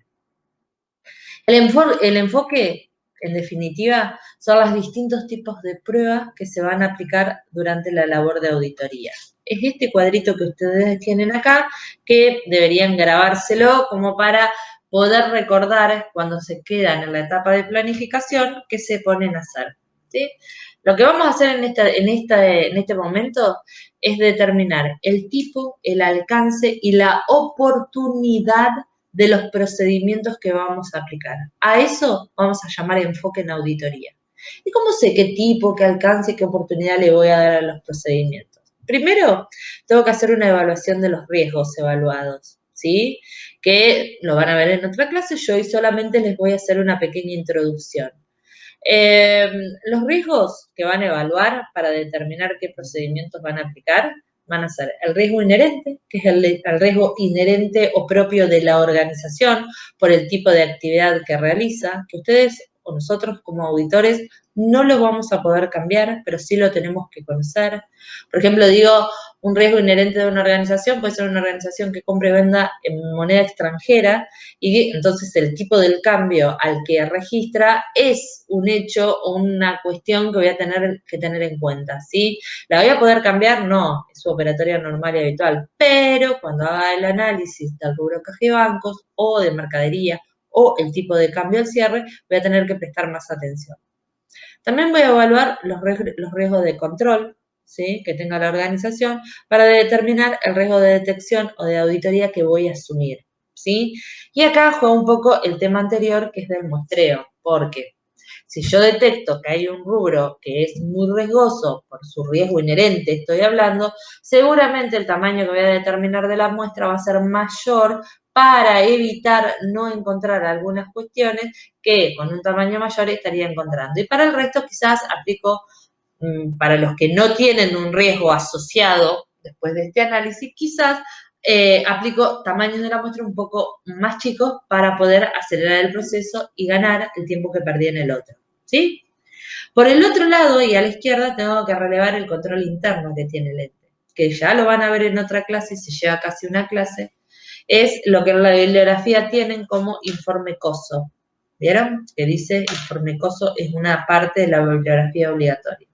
El enfoque, en definitiva, son los distintos tipos de pruebas que se van a aplicar durante la labor de auditoría. Es este cuadrito que ustedes tienen acá, que deberían grabárselo como para poder recordar cuando se quedan en la etapa de planificación qué se ponen a hacer, ¿sí? Lo que vamos a hacer en este momento es determinar el tipo, el alcance y la oportunidad de los procedimientos que vamos a aplicar. A eso vamos a llamar enfoque en auditoría. ¿Y cómo sé qué tipo, qué alcance, qué oportunidad le voy a dar a los procedimientos? Primero, tengo que hacer una evaluación de los riesgos evaluados, ¿sí? Que lo van a ver en otra clase, yo hoy solamente les voy a hacer una pequeña introducción. Los riesgos que van a evaluar para determinar qué procedimientos van a aplicar van a ser el riesgo inherente, que es el riesgo inherente o propio de la organización por el tipo de actividad que realiza, que ustedes o nosotros como auditores no lo vamos a poder cambiar, pero sí lo tenemos que conocer. Por ejemplo, digo, un riesgo inherente de una organización puede ser una organización que compre y venda en moneda extranjera y entonces el tipo del cambio al que registra es un hecho o una cuestión que voy a tener que tener en cuenta, ¿sí? ¿La voy a poder cambiar? No, es su operatoria normal y habitual, pero cuando haga el análisis del rubro caja y bancos o de mercadería o el tipo de cambio al cierre, voy a tener que prestar más atención. También voy a evaluar los riesgos de control, ¿sí? Que tenga la organización para determinar el riesgo de detección o de auditoría que voy a asumir, ¿sí? Y acá juega un poco el tema anterior, que es del muestreo, porque si yo detecto que hay un rubro que es muy riesgoso por su riesgo inherente, estoy hablando, seguramente el tamaño que voy a determinar de la muestra va a ser mayor para evitar no encontrar algunas cuestiones que con un tamaño mayor estaría encontrando. Y para el resto quizás aplico, para los que no tienen un riesgo asociado después de este análisis, quizás aplico tamaños de la muestra un poco más chicos para poder acelerar el proceso y ganar el tiempo que perdí en el otro, ¿sí? Por el otro lado y a la izquierda tengo que relevar el control interno que tiene el ente, que ya lo van a ver en otra clase, se lleva casi una clase, es lo que en la bibliografía tienen como informe COSO. ¿Vieron? Que dice informe COSO es una parte de la bibliografía obligatoria.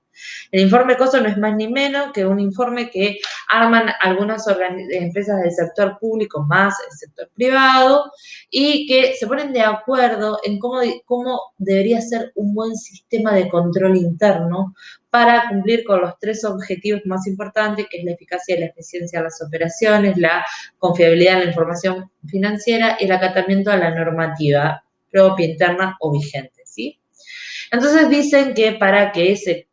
El informe COSO no es más ni menos que un informe que arman algunas empresas del sector público más el sector privado y que se ponen de acuerdo en cómo debería ser un buen sistema de control interno para cumplir con los 3 objetivos más importantes, que es la eficacia y la eficiencia de las operaciones, la confiabilidad en la información financiera y el acatamiento a la normativa propia, interna o vigente, ¿sí? Entonces dicen que para que ese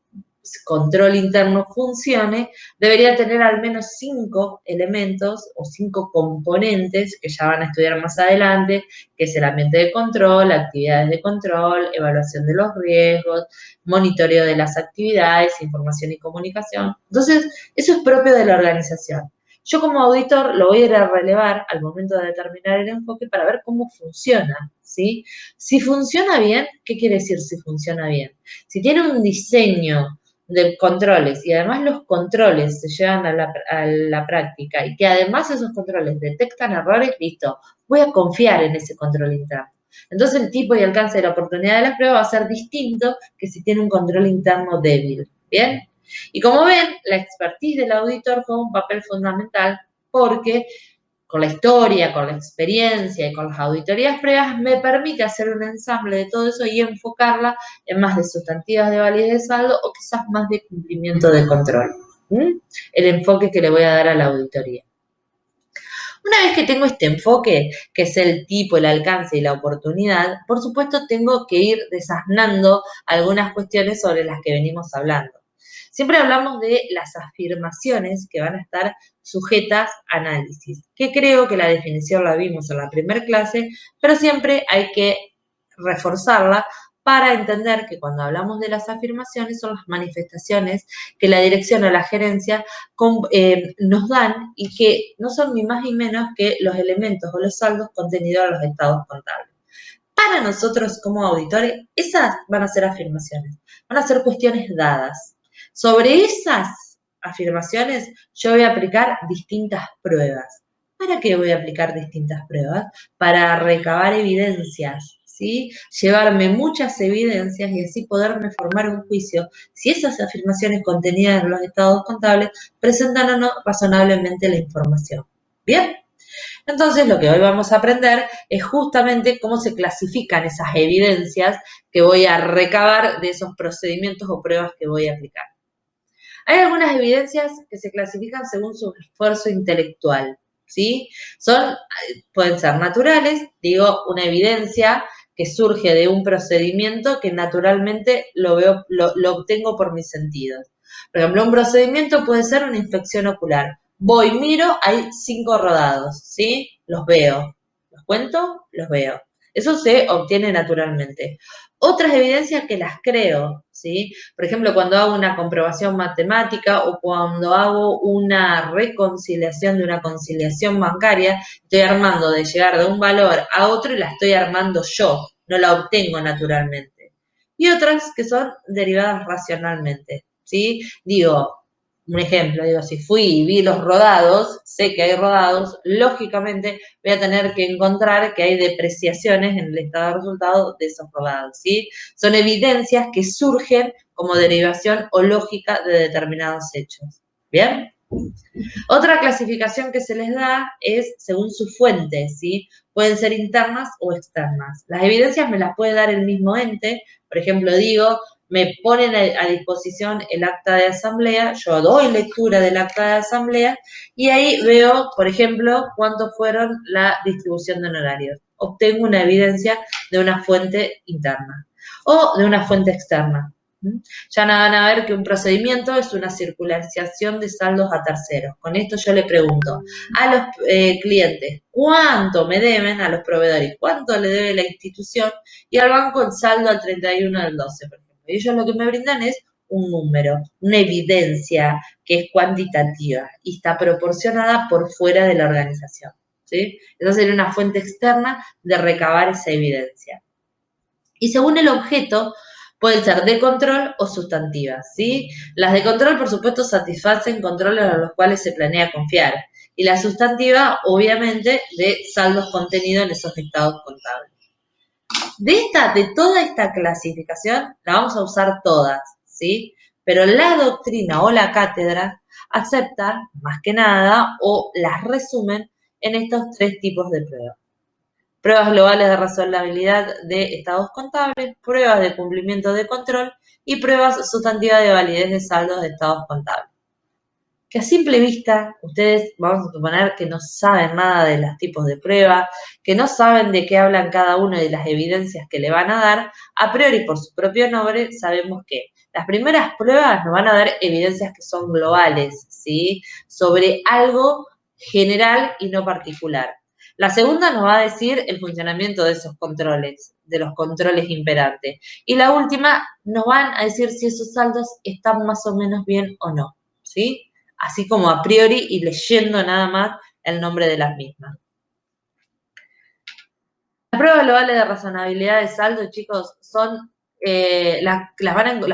control interno funcione, debería tener al menos 5 elementos o 5 componentes que ya van a estudiar más adelante, que es el ambiente de control, actividades de control, evaluación de los riesgos, monitoreo de las actividades, información y comunicación. Entonces, eso es propio de la organización. Yo como auditor lo voy a ir a relevar al momento de determinar el enfoque para ver cómo funciona, ¿sí? Si funciona bien, ¿qué quiere decir si funciona bien? Si tiene un diseño de controles y además los controles se llevan a la práctica y que además esos controles detectan errores, listo, voy a confiar en ese control interno. Entonces el tipo y alcance de la oportunidad de la prueba va a ser distinto que si tiene un control interno débil, ¿bien? Y como ven, la expertise del auditor juega un papel fundamental porque con la historia, con la experiencia y con las auditorías previas me permite hacer un ensamble de todo eso y enfocarla en más de sustantivas de validez de saldo o quizás más de cumplimiento de control. El enfoque que le voy a dar a la auditoría. Una vez que tengo este enfoque, que es el tipo, el alcance y la oportunidad, por supuesto tengo que ir desasnando algunas cuestiones sobre las que venimos hablando. Siempre hablamos de las afirmaciones que van a estar sujetas a análisis, que creo que la definición la vimos en la primera clase, pero siempre hay que reforzarla para entender que cuando hablamos de las afirmaciones son las manifestaciones que la dirección o la gerencia nos dan y que no son ni más ni menos que los elementos o los saldos contenidos en los estados contables. Para nosotros como auditores, esas van a ser afirmaciones, van a ser cuestiones dadas. Sobre esas afirmaciones yo voy a aplicar distintas pruebas. ¿Para qué voy a aplicar distintas pruebas? Para recabar evidencias, ¿sí? Llevarme muchas evidencias y así poderme formar un juicio si esas afirmaciones contenidas en los estados contables presentan o no razonablemente la información. ¿Bien? Entonces, lo que hoy vamos a aprender es justamente cómo se clasifican esas evidencias que voy a recabar de esos procedimientos o pruebas que voy a aplicar. Hay algunas evidencias que se clasifican según su esfuerzo intelectual, ¿sí? Pueden ser naturales, digo, una evidencia que surge de un procedimiento que naturalmente lo obtengo por mis sentidos. Por ejemplo, un procedimiento puede ser una inspección ocular. Voy, miro, hay 5 rodados, ¿sí? Los veo. ¿Los cuento? Los veo. Eso se obtiene naturalmente. Otras evidencias que las creo, ¿sí? Por ejemplo, cuando hago una comprobación matemática o cuando hago una reconciliación de una conciliación bancaria, estoy armando de llegar de un valor a otro y la estoy armando yo, no la obtengo naturalmente. Y otras que son derivadas racionalmente, ¿sí? Digo, un ejemplo, si fui y vi los rodados, sé que hay rodados, lógicamente voy a tener que encontrar que hay depreciaciones en el estado de resultado de esos rodados, ¿sí? Son evidencias que surgen como derivación o lógica de determinados hechos. ¿Bien? Otra clasificación que se les da es según su fuente, ¿sí? Pueden ser internas o externas. Las evidencias me las puede dar el mismo ente, por ejemplo, digo, me ponen a disposición el acta de asamblea, yo doy lectura del acta de asamblea y ahí veo, por ejemplo, cuántos fueron la distribución de honorarios. Obtengo una evidencia de una fuente interna o de una fuente externa. Ya van a ver que un procedimiento es una circularización de saldos a terceros. Con esto yo le pregunto a los clientes cuánto me deben, a los proveedores cuánto le debe la institución y al banco el saldo al 31 del 12, por ejemplo. Y ellos lo que me brindan es un número, una evidencia que es cuantitativa y está proporcionada por fuera de la organización, ¿sí? Esa sería una fuente externa de recabar esa evidencia. Y según el objeto, pueden ser de control o sustantivas, ¿sí? Las de control, por supuesto, satisfacen controles a los cuales se planea confiar. Y la sustantiva, obviamente, de saldos contenidos en esos estados contables. De toda esta clasificación, la vamos a usar todas, ¿sí? Pero la doctrina o la cátedra acepta, más que nada, o las resumen en estos 3 tipos de pruebas. Pruebas globales de razonabilidad de estados contables, pruebas de cumplimiento de control y pruebas sustantivas de validez de saldos de estados contables. que a simple vista ustedes, vamos a suponer que no saben nada de los tipos de prueba, que no saben de qué hablan cada uno de las evidencias que le van a dar, a priori por su propio nombre sabemos que las primeras pruebas nos van a dar evidencias que son globales, ¿sí? Sobre algo general y no particular. La segunda nos va a decir el funcionamiento de esos controles, de los controles imperantes. Y la última nos van a decir si esos saldos están más o menos bien o no, ¿sí? Así como a priori y leyendo nada más el nombre de las mismas. Las pruebas globales de razonabilidad de saldo, chicos, son las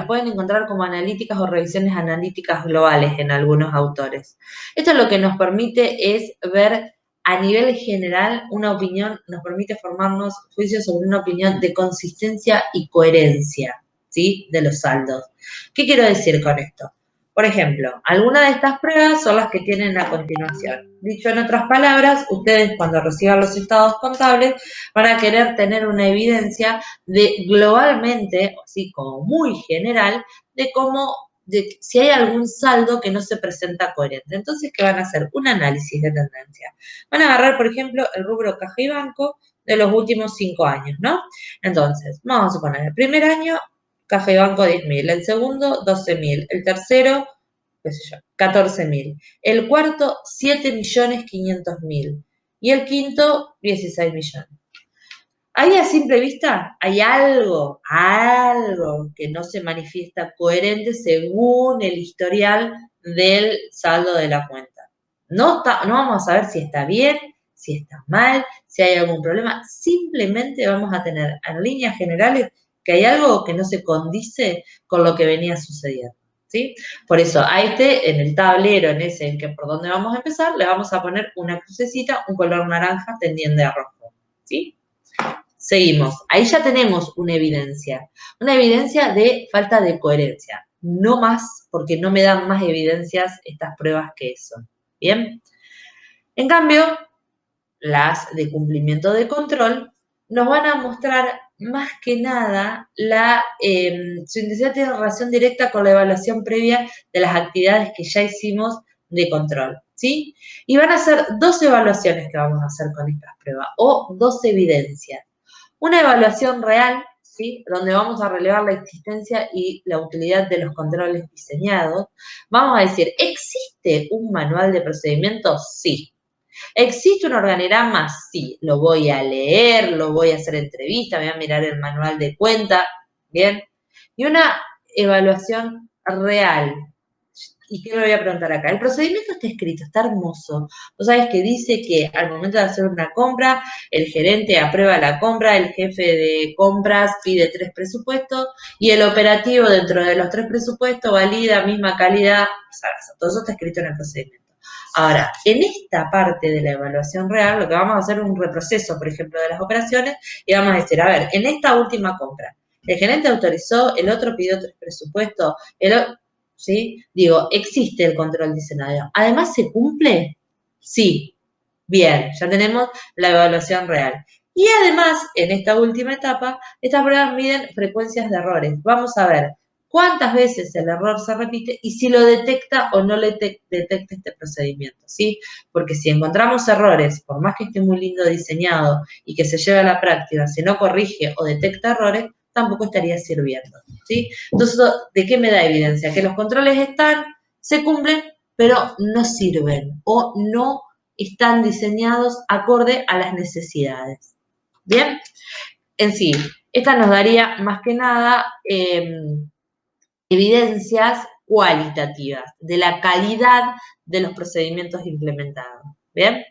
pueden encontrar como analíticas o revisiones analíticas globales en algunos autores. Esto lo que nos permite es ver a nivel general una opinión, nos permite formarnos juicios sobre una opinión de consistencia y coherencia, ¿sí? De los saldos. ¿Qué quiero decir con esto? Por ejemplo, algunas de estas pruebas son las que tienen a continuación. Dicho en otras palabras, ustedes cuando reciban los estados contables van a querer tener una evidencia de globalmente, así como muy general, de si hay algún saldo que no se presenta coherente. Entonces, ¿qué van a hacer? Un análisis de tendencia. Van a agarrar, por ejemplo, el rubro caja y banco de los últimos 5 años, ¿no? Entonces, vamos a suponer, el primer año, caja y banco 10.000, el segundo 12.000, el tercero, qué sé yo, 14.000, el cuarto 7.500.000 y el quinto 16 millones. Ahí a simple vista hay algo que no se manifiesta coherente según el historial del saldo de la cuenta. No vamos a saber si está bien, si está mal, si hay algún problema. Simplemente vamos a tener en líneas generales que hay algo que no se condice con lo que venía sucediendo, ¿sí? Por eso a en el tablero, en ese en que por donde vamos a empezar, le vamos a poner una crucecita, un color naranja tendiente a rojo, ¿sí? Seguimos. Ahí ya tenemos una evidencia de falta de coherencia. No más, porque no me dan más evidencias estas pruebas que eso. ¿Bien? En cambio, las de cumplimiento de control nos van a mostrar más que nada su intensidad tiene relación directa con la evaluación previa de las actividades que ya hicimos de control, ¿sí? Y van a ser 2 evaluaciones que vamos a hacer con estas pruebas, o 2 evidencias. Una evaluación real, ¿sí? Donde vamos a relevar la existencia y la utilidad de los controles diseñados. Vamos a decir, ¿existe un manual de procedimientos? Sí. ¿Existe un organigrama? Sí. Lo voy a leer, lo voy a hacer entrevista, voy a mirar el manual de cuenta, ¿bien? Y una evaluación real. ¿Y qué me voy a preguntar acá? El procedimiento está escrito, está hermoso. Vos sabés que dice que al momento de hacer una compra, el gerente aprueba la compra, el jefe de compras pide 3 presupuestos y el operativo dentro de los 3 presupuestos valida misma calidad. Todo eso está escrito en el procedimiento. Ahora, en esta parte de la evaluación real, lo que vamos a hacer es un reproceso, por ejemplo, de las operaciones y vamos a decir, a ver, en esta última compra, el gerente autorizó, el otro pidió 3 presupuestos, ¿sí? Digo, existe el control diseñado. Además, ¿se cumple? Sí. Bien, ya tenemos la evaluación real. Y además, en esta última etapa, estas pruebas miden frecuencias de errores. Vamos a ver cuántas veces el error se repite y si lo detecta o no detecta este procedimiento, ¿sí? Porque si encontramos errores, por más que esté muy lindo diseñado y que se lleve a la práctica, si no corrige o detecta errores, tampoco estaría sirviendo, ¿sí? Entonces, ¿de qué me da evidencia? Que los controles se cumplen, pero no sirven o no están diseñados acorde a las necesidades. ¿Bien? En sí, esta nos daría más que nada evidencias cualitativas de la calidad de los procedimientos implementados. ¿Bien?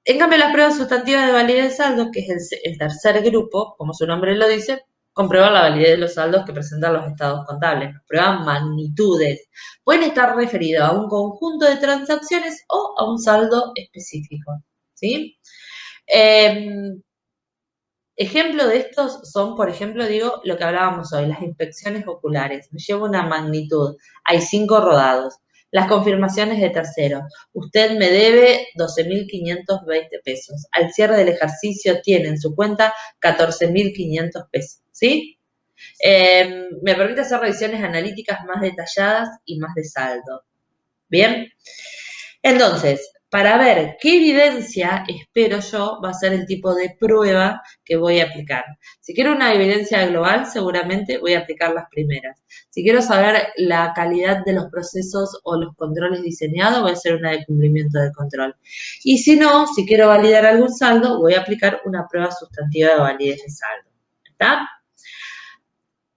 En cambio, las pruebas sustantivas de validez de saldos, que es el tercer grupo, como su nombre lo dice, comprueban la validez de los saldos que presentan los estados contables. Prueban magnitudes. Pueden estar referidos a un conjunto de transacciones o a un saldo específico, ¿sí? Ejemplo de estos son, por ejemplo, digo, lo que hablábamos hoy, las inspecciones oculares. Me llevo una magnitud. Hay 5 rodados. Las confirmaciones de terceros. Usted me debe 12.520 pesos. Al cierre del ejercicio tiene en su cuenta 14.500 pesos, ¿sí? Me permite hacer revisiones analíticas más detalladas y más de saldo. Bien, entonces, para ver qué evidencia espero yo, va a ser el tipo de prueba que voy a aplicar. Si quiero una evidencia global, seguramente voy a aplicar las primeras. Si quiero saber la calidad de los procesos o los controles diseñados, voy a hacer una de cumplimiento de control. Y si no, si quiero validar algún saldo, voy a aplicar una prueba sustantiva de validez de saldo. ¿Está?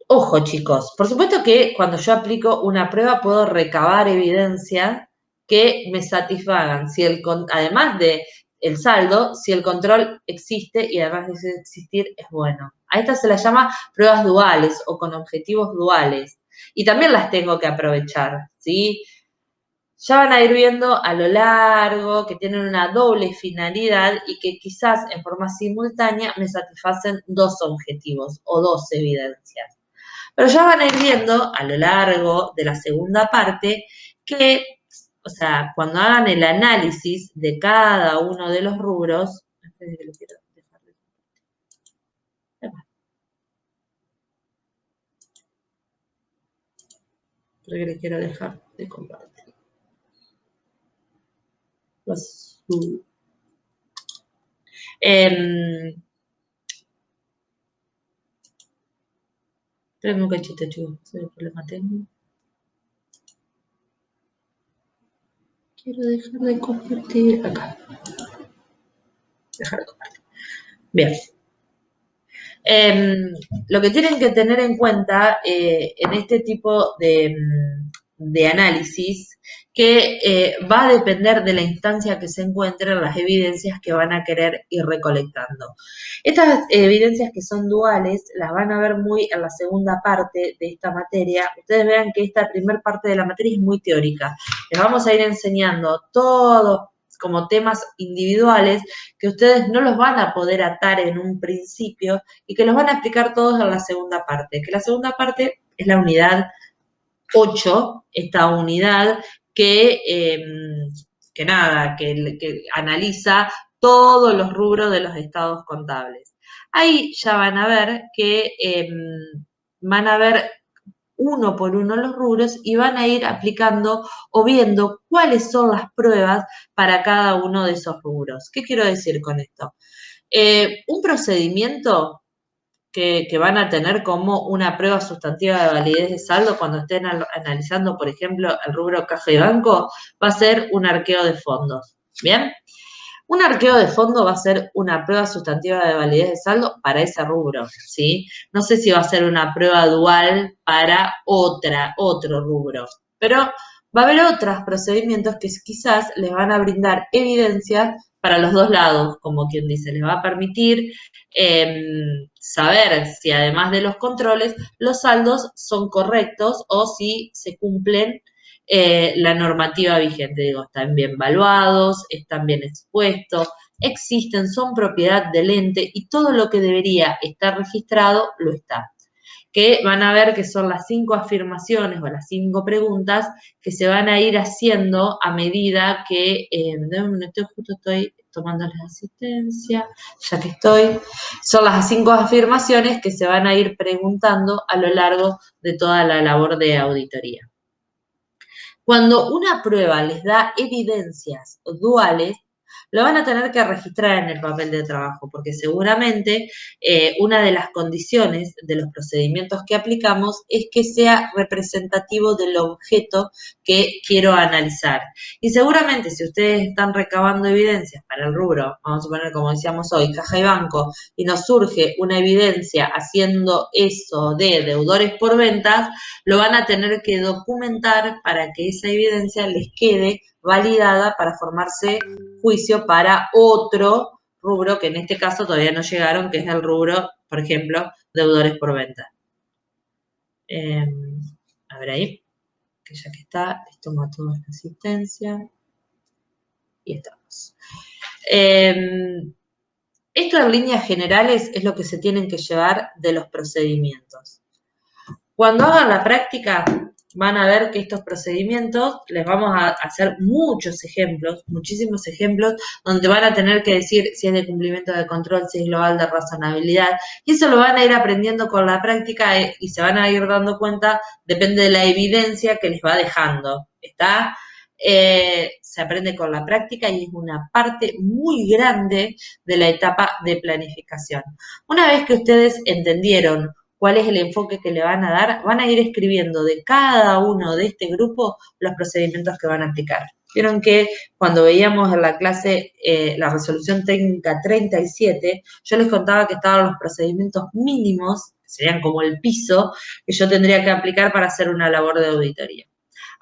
Ojo, chicos, por supuesto que cuando yo aplico una prueba puedo recabar evidencia que me satisfagan, si además de el saldo, si el control existe y además de existir es bueno. A esta se las llama pruebas duales o con objetivos duales. Y también las tengo que aprovechar, ¿sí? Ya van a ir viendo a lo largo que tienen una doble finalidad y que quizás en forma simultánea me satisfacen dos objetivos o dos evidencias. Pero ya van a ir viendo a lo largo de la segunda parte que, o sea, cuando hagan el análisis de cada uno de los rubros, creo que le quiero dejar de compartir. Espérenme un cachito, chicos, ¿qué problema tengo? Quiero dejar de compartir acá. Dejar de compartir. Bien. Lo que tienen que tener en cuenta en este tipo de análisis, que va a depender de la instancia que se encuentren las evidencias que van a querer ir recolectando. Estas evidencias que son duales las van a ver muy en la segunda parte de esta materia. Ustedes vean que esta primera parte de la materia es muy teórica. Les vamos a ir enseñando todos como temas individuales que ustedes no los van a poder atar en un principio y que los van a explicar todos en la segunda parte, que la segunda parte es la unidad 8, esta unidad que analiza todos los rubros de los estados contables. Ahí ya van a ver que van a ver uno por uno los rubros y van a ir aplicando o viendo cuáles son las pruebas para cada uno de esos rubros. ¿Qué quiero decir con esto? Un procedimiento que van a tener como una prueba sustantiva de validez de saldo cuando estén analizando, por ejemplo, el rubro caja y banco, va a ser un arqueo de fondos. ¿Bien? Un arqueo de fondo va a ser una prueba sustantiva de validez de saldo para ese rubro, ¿sí? No sé si va a ser una prueba dual para otro rubro, pero va a haber otros procedimientos que quizás les van a brindar evidencia para los dos lados, como quien dice, les va a permitir saber si además de los controles, los saldos son correctos o si se cumplen la normativa vigente. Digo, están bien valuados, están bien expuestos, existen, son propiedad del ente y todo lo que debería estar registrado lo está. Que van a ver que son las 5 afirmaciones o las 5 preguntas que se van a ir haciendo a medida que, justo estoy tomando la asistencia, ya que son las 5 afirmaciones que se van a ir preguntando a lo largo de toda la labor de auditoría. Cuando una prueba les da evidencias duales, lo van a tener que registrar en el papel de trabajo, porque seguramente una de las condiciones de los procedimientos que aplicamos es que sea representativo del objeto que quiero analizar. Y seguramente si ustedes están recabando evidencias para el rubro, vamos a poner como decíamos hoy, caja y banco, y nos surge una evidencia haciendo eso de deudores por ventas, lo van a tener que documentar para que esa evidencia les quede validada para formarse juicio para otro rubro que en este caso todavía no llegaron, que es el rubro, por ejemplo, deudores por venta. A ver ahí, que ya que está, les tomo toda la asistencia y estamos. Esto en líneas generales es lo que se tienen que llevar de los procedimientos. Cuando hagan la práctica, van a ver que estos procedimientos les vamos a hacer muchos ejemplos, muchísimos ejemplos, donde van a tener que decir si es de cumplimiento de control, si es global de razonabilidad, y eso lo van a ir aprendiendo con la práctica y se van a ir dando cuenta, depende de la evidencia que les va dejando, ¿está? se aprende con la práctica y es una parte muy grande de la etapa de planificación. Una vez que ustedes entendieron cuál es el enfoque que le van a dar, van a ir escribiendo de cada uno de este grupo los procedimientos que van a aplicar. Vieron que cuando veíamos en la clase la resolución técnica 37, yo les contaba que estaban los procedimientos mínimos, que serían como el piso, que yo tendría que aplicar para hacer una labor de auditoría.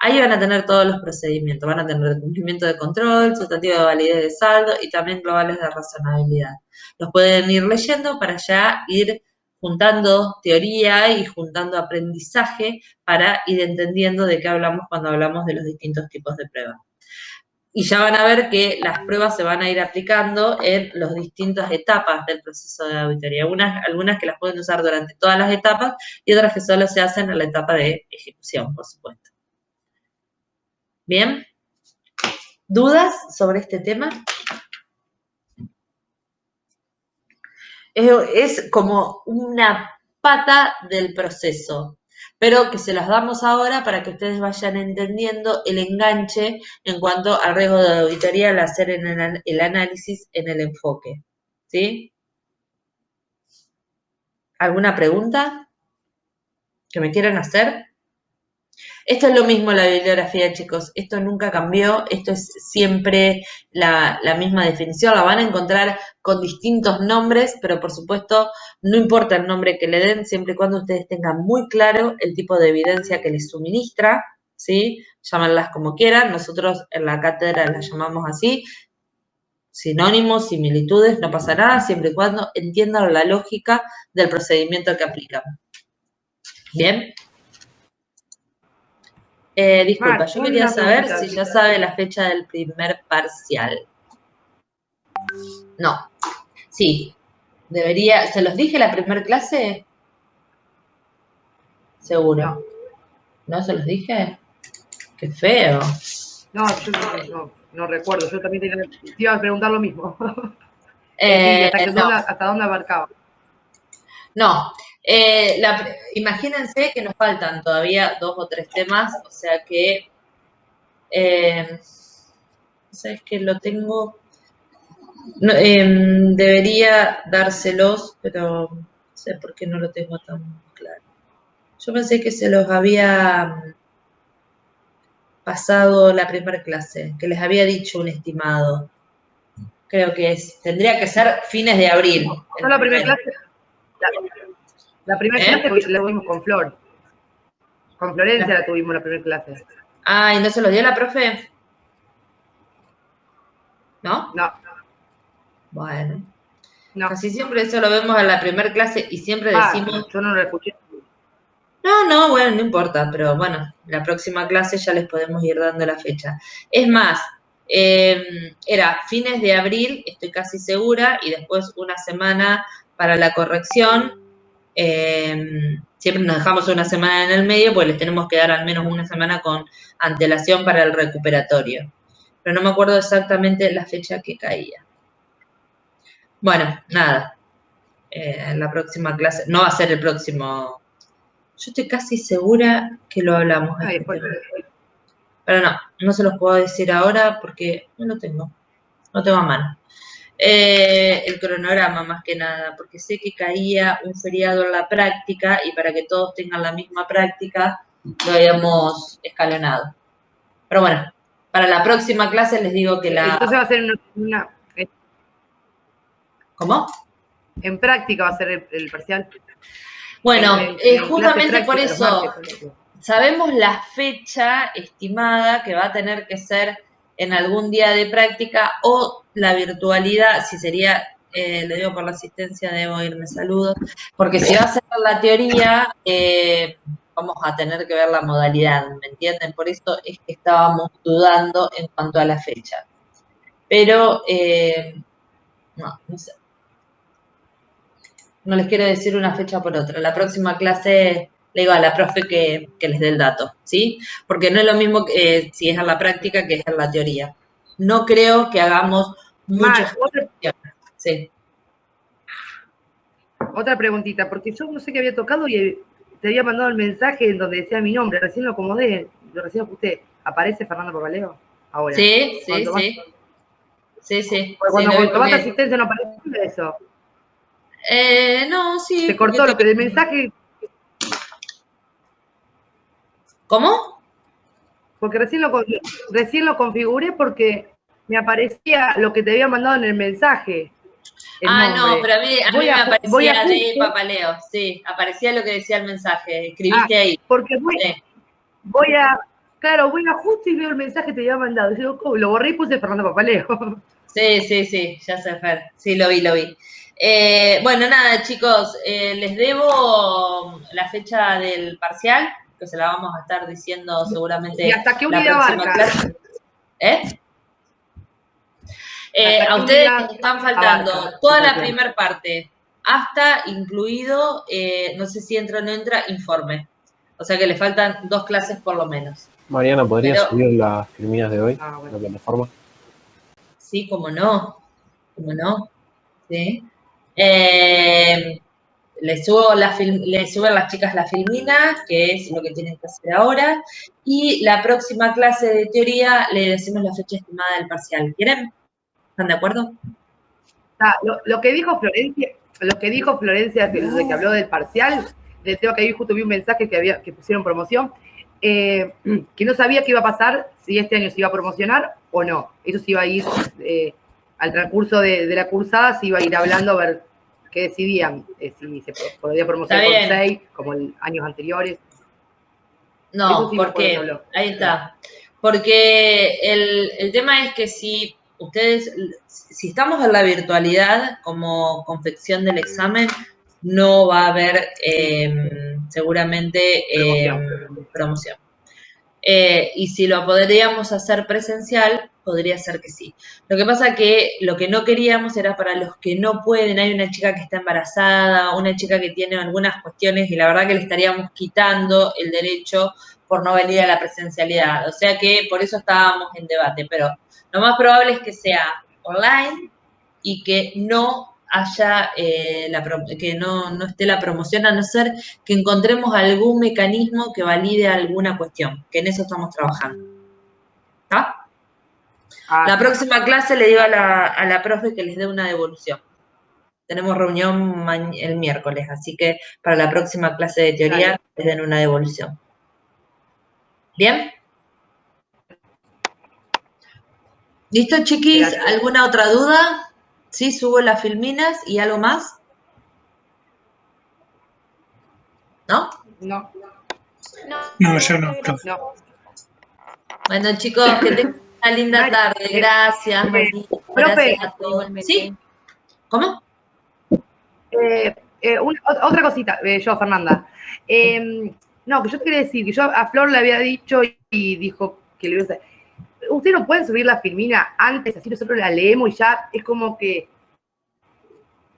Ahí van a tener todos los procedimientos, van a tener el cumplimiento de control, sustantivo de validez de saldo y también globales de razonabilidad. Los pueden ir leyendo para ya ir juntando teoría y juntando aprendizaje para ir entendiendo de qué hablamos cuando hablamos de los distintos tipos de pruebas. Y ya van a ver que las pruebas se van a ir aplicando en las distintas etapas del proceso de auditoría. Algunas que las pueden usar durante todas las etapas y otras que solo se hacen en la etapa de ejecución, por supuesto. ¿Bien? ¿Dudas sobre este tema? Es como una pata del proceso, pero que se las damos ahora para que ustedes vayan entendiendo el enganche en cuanto al riesgo de auditoría al hacer el análisis en el enfoque. ¿Sí? ¿Alguna pregunta que me quieran hacer? Esto es lo mismo la bibliografía, chicos. Esto nunca cambió. Esto es siempre la misma definición. La van a encontrar con distintos nombres, pero por supuesto no importa el nombre que le den, siempre y cuando ustedes tengan muy claro el tipo de evidencia que les suministra, ¿sí? Llámanlas como quieran. Nosotros en la cátedra las llamamos así. Sinónimos, similitudes, no pasa nada, siempre y cuando entiendan la lógica del procedimiento que aplican. ¿Bien? Disculpa, yo quería saber si ya sabe la fecha del primer parcial. No. Sí. Debería. ¿Se los dije la primera clase? Seguro. No. ¿No se los dije? Qué feo. No, yo no recuerdo. Yo también te iba a preguntar lo mismo. ¿Hasta dónde abarcaba? No. Imagínense que nos faltan todavía 2 o 3 temas, o sea que sabes que lo tengo, no, debería dárselos, pero no sé por qué no lo tengo tan claro. Yo pensé que se los había pasado la primera clase, que les había dicho un estimado. Creo que tendría que ser fines de abril. No, la primera clase. La primera clase la tuvimos con Flor. Con Florencia la tuvimos la primera clase. Ah, ¿y no se los dio la profe? ¿No? No. Bueno. No. Casi siempre eso lo vemos en la primera clase y siempre decimos... Yo no lo escuché. No, bueno, no importa, pero bueno, la próxima clase ya les podemos ir dando la fecha. Es más, era fines de abril, estoy casi segura, y después una semana para la corrección. Siempre nos dejamos una semana en el medio, pues les tenemos que dar al menos una semana con antelación para el recuperatorio. Pero no me acuerdo exactamente la fecha que caía. Bueno, nada. En la próxima clase, no va a ser el próximo... Yo estoy casi segura que lo hablamos. Pero no se los puedo decir ahora porque no lo tengo. No tengo a mano. El cronograma más que nada, porque sé que caía un feriado en la práctica y para que todos tengan la misma práctica lo habíamos escalonado. Pero bueno, para la próxima clase les digo que Entonces va a ser una... ¿Cómo? En práctica va a ser el parcial. Bueno, justamente por eso sabemos la fecha estimada que va a tener que ser en algún día de práctica o la virtualidad, si sería, le digo por la asistencia, debo irme saludos, porque si va a ser la teoría, vamos a tener que ver la modalidad, ¿me entienden? Por eso es que estábamos dudando en cuanto a la fecha. Pero, no sé. No les quiero decir una fecha por otra. La próxima clase le digo a la profe que les dé el dato, ¿sí? Porque no es lo mismo si es en la práctica que es en la teoría. No creo que hagamos muchas cosas. Sí. Otra preguntita, porque yo no sé qué había tocado y te había mandado el mensaje en donde decía mi nombre. Recién lo acomodé, lo recién ajusté. ¿Aparece Fernando Papaleo? ahora. Sí, sí, Cuando tomás- sí. Sí, sí. Porque cuando Sí, lo vi tomaste porque- asistencia no aparecía eso. no, sí. Se porque cortó lo que del tomé- mensaje, ¿Cómo? porque recién lo configuré porque me aparecía lo que te había mandado en el mensaje, el Ah, no, nombre. pero a mí Voy me a aparecía de ajuste. papaleo, sí, aparecía lo que decía el mensaje, Ah, escribiste ahí. porque Sí, voy a ajuste y veo el mensaje que te había mandado. Y digo, ¿cómo? Lo borré y puse Fernando Papaleo. sí, ya sé, Fer, sí, lo vi. Bueno, nada, chicos, les debo la fecha del parcial, que se la vamos a estar diciendo ¿Y seguramente hasta qué la unidad próxima abarca? clase. ¿Hasta A qué ustedes unidad están faltando abarca toda el la parcial? primera parte, hasta incluido, no sé si entra o no entra, informe. O sea que le faltan 2 clases por lo menos. Mariana, ¿podrías Pero- subir las filminas de hoy Ah, a bueno. la plataforma? Sí, cómo no, sí. Le suben las chicas las filminas, que es lo que tienen que hacer ahora, y la próxima clase de teoría le decimos la fecha estimada del parcial. ¿Quieren? ¿Están de acuerdo? Ah, lo que dijo Florencia, de que habló del parcial, del tema que ahí justo vi un mensaje que pusieron promoción, que no sabía qué iba a pasar, si este año se iba a promocionar o no. Eso se iba a ir al transcurso de la cursada, se iba a ir hablando a ver qué decidían, si se podía promocionar Está con bien. 6, como en años anteriores. No, Eso sí me ¿por acuerdo que qué? habló. Ahí está. Porque el tema es que si estamos en la virtualidad como confección del examen, no va a haber seguramente promoción. Y si lo podríamos hacer presencial, podría ser que sí. Lo que pasa que lo que no queríamos era para los que no pueden. Hay una chica que está embarazada, una chica que tiene algunas cuestiones y la verdad que le estaríamos quitando el derecho por no venir a la presencialidad. O sea que por eso estábamos en debate, pero lo más probable es que sea online y que no haya que no esté la promoción, a no ser que encontremos algún mecanismo que valide alguna cuestión, que en eso estamos trabajando. ¿Está? La próxima clase le digo a la profe que les dé una devolución. Tenemos reunión el miércoles, así que para la próxima clase de teoría les den una devolución. ¿Bien? ¿Listo, chiquis? Gracias. ¿Alguna otra duda? ¿Sí? ¿Subo las filminas y algo más? ¿No? No. No, yo no, profe. No. Bueno, chicos, que tengan una linda Mari, tarde. Gracias, Martín. profe, Gracias a todos. ¿Sí? ¿Cómo? Otra cosita, yo, Fernanda. No, que yo te quería decir, que yo a Flor le había dicho y dijo que le iba a hacer. Ustedes no pueden subir la filmina antes, así nosotros la leemos y ya es como que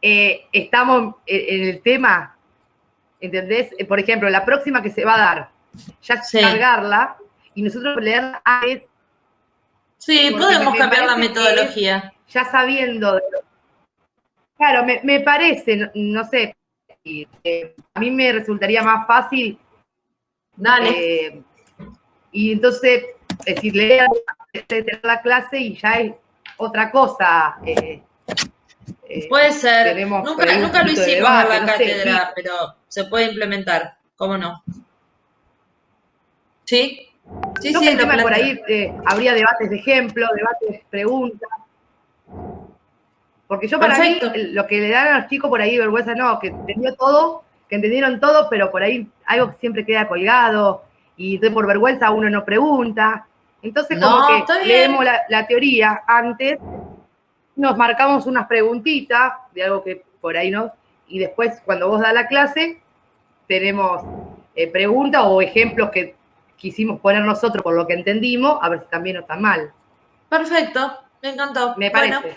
estamos en el tema, ¿entendés? Por ejemplo, la próxima que se va a dar, ya Sí. cargarla y nosotros leerla antes. Sí, Porque podemos me cambiar la parece que metodología. ya sabiendo. Claro, me parece, no sé, a mí me resultaría más fácil. Dale. Y entonces, es decir, leer la clase y ya es otra cosa. Puede ser. Tenemos por ahí un Nunca lo poquito de hicimos debate, en la no sé, cátedra, pero se puede implementar. ¿Cómo no? ¿Sí? Sí, no sí, que el lo tema por planteo. ahí habría debates de ejemplo, debates, preguntas. Porque yo para mí, Perfecto. lo que le dan a los chicos por ahí vergüenza, no, que entendió todo, que entendieron todo, pero por ahí algo que siempre queda colgado, y entonces por vergüenza uno no pregunta. Entonces como No, que está bien. leemos la teoría antes, nos marcamos unas preguntitas de algo que por ahí no, y después cuando vos das la clase, tenemos preguntas o ejemplos que quisimos poner nosotros por lo que entendimos, a ver si también no está mal. Perfecto. Me encantó. Me parece. Bueno,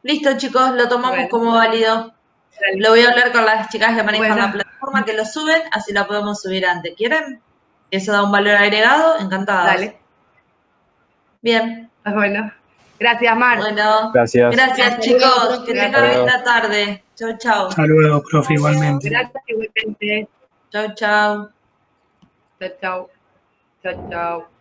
listo, chicos, lo tomamos Bueno. como válido. Lo voy a hablar con las chicas que manejan Bueno. la plataforma, que lo suben, así la podemos subir antes. ¿Quieren? Eso da un valor agregado. Encantados. Dale. Bien. Bueno. Gracias, Mar. Bueno, Gracias. gracias, chicos. Que tengan linda tarde. Chau, chau. Hasta luego, profe, igualmente. Gracias, igualmente. Chau, chau. Chao, chao. Chao, chao.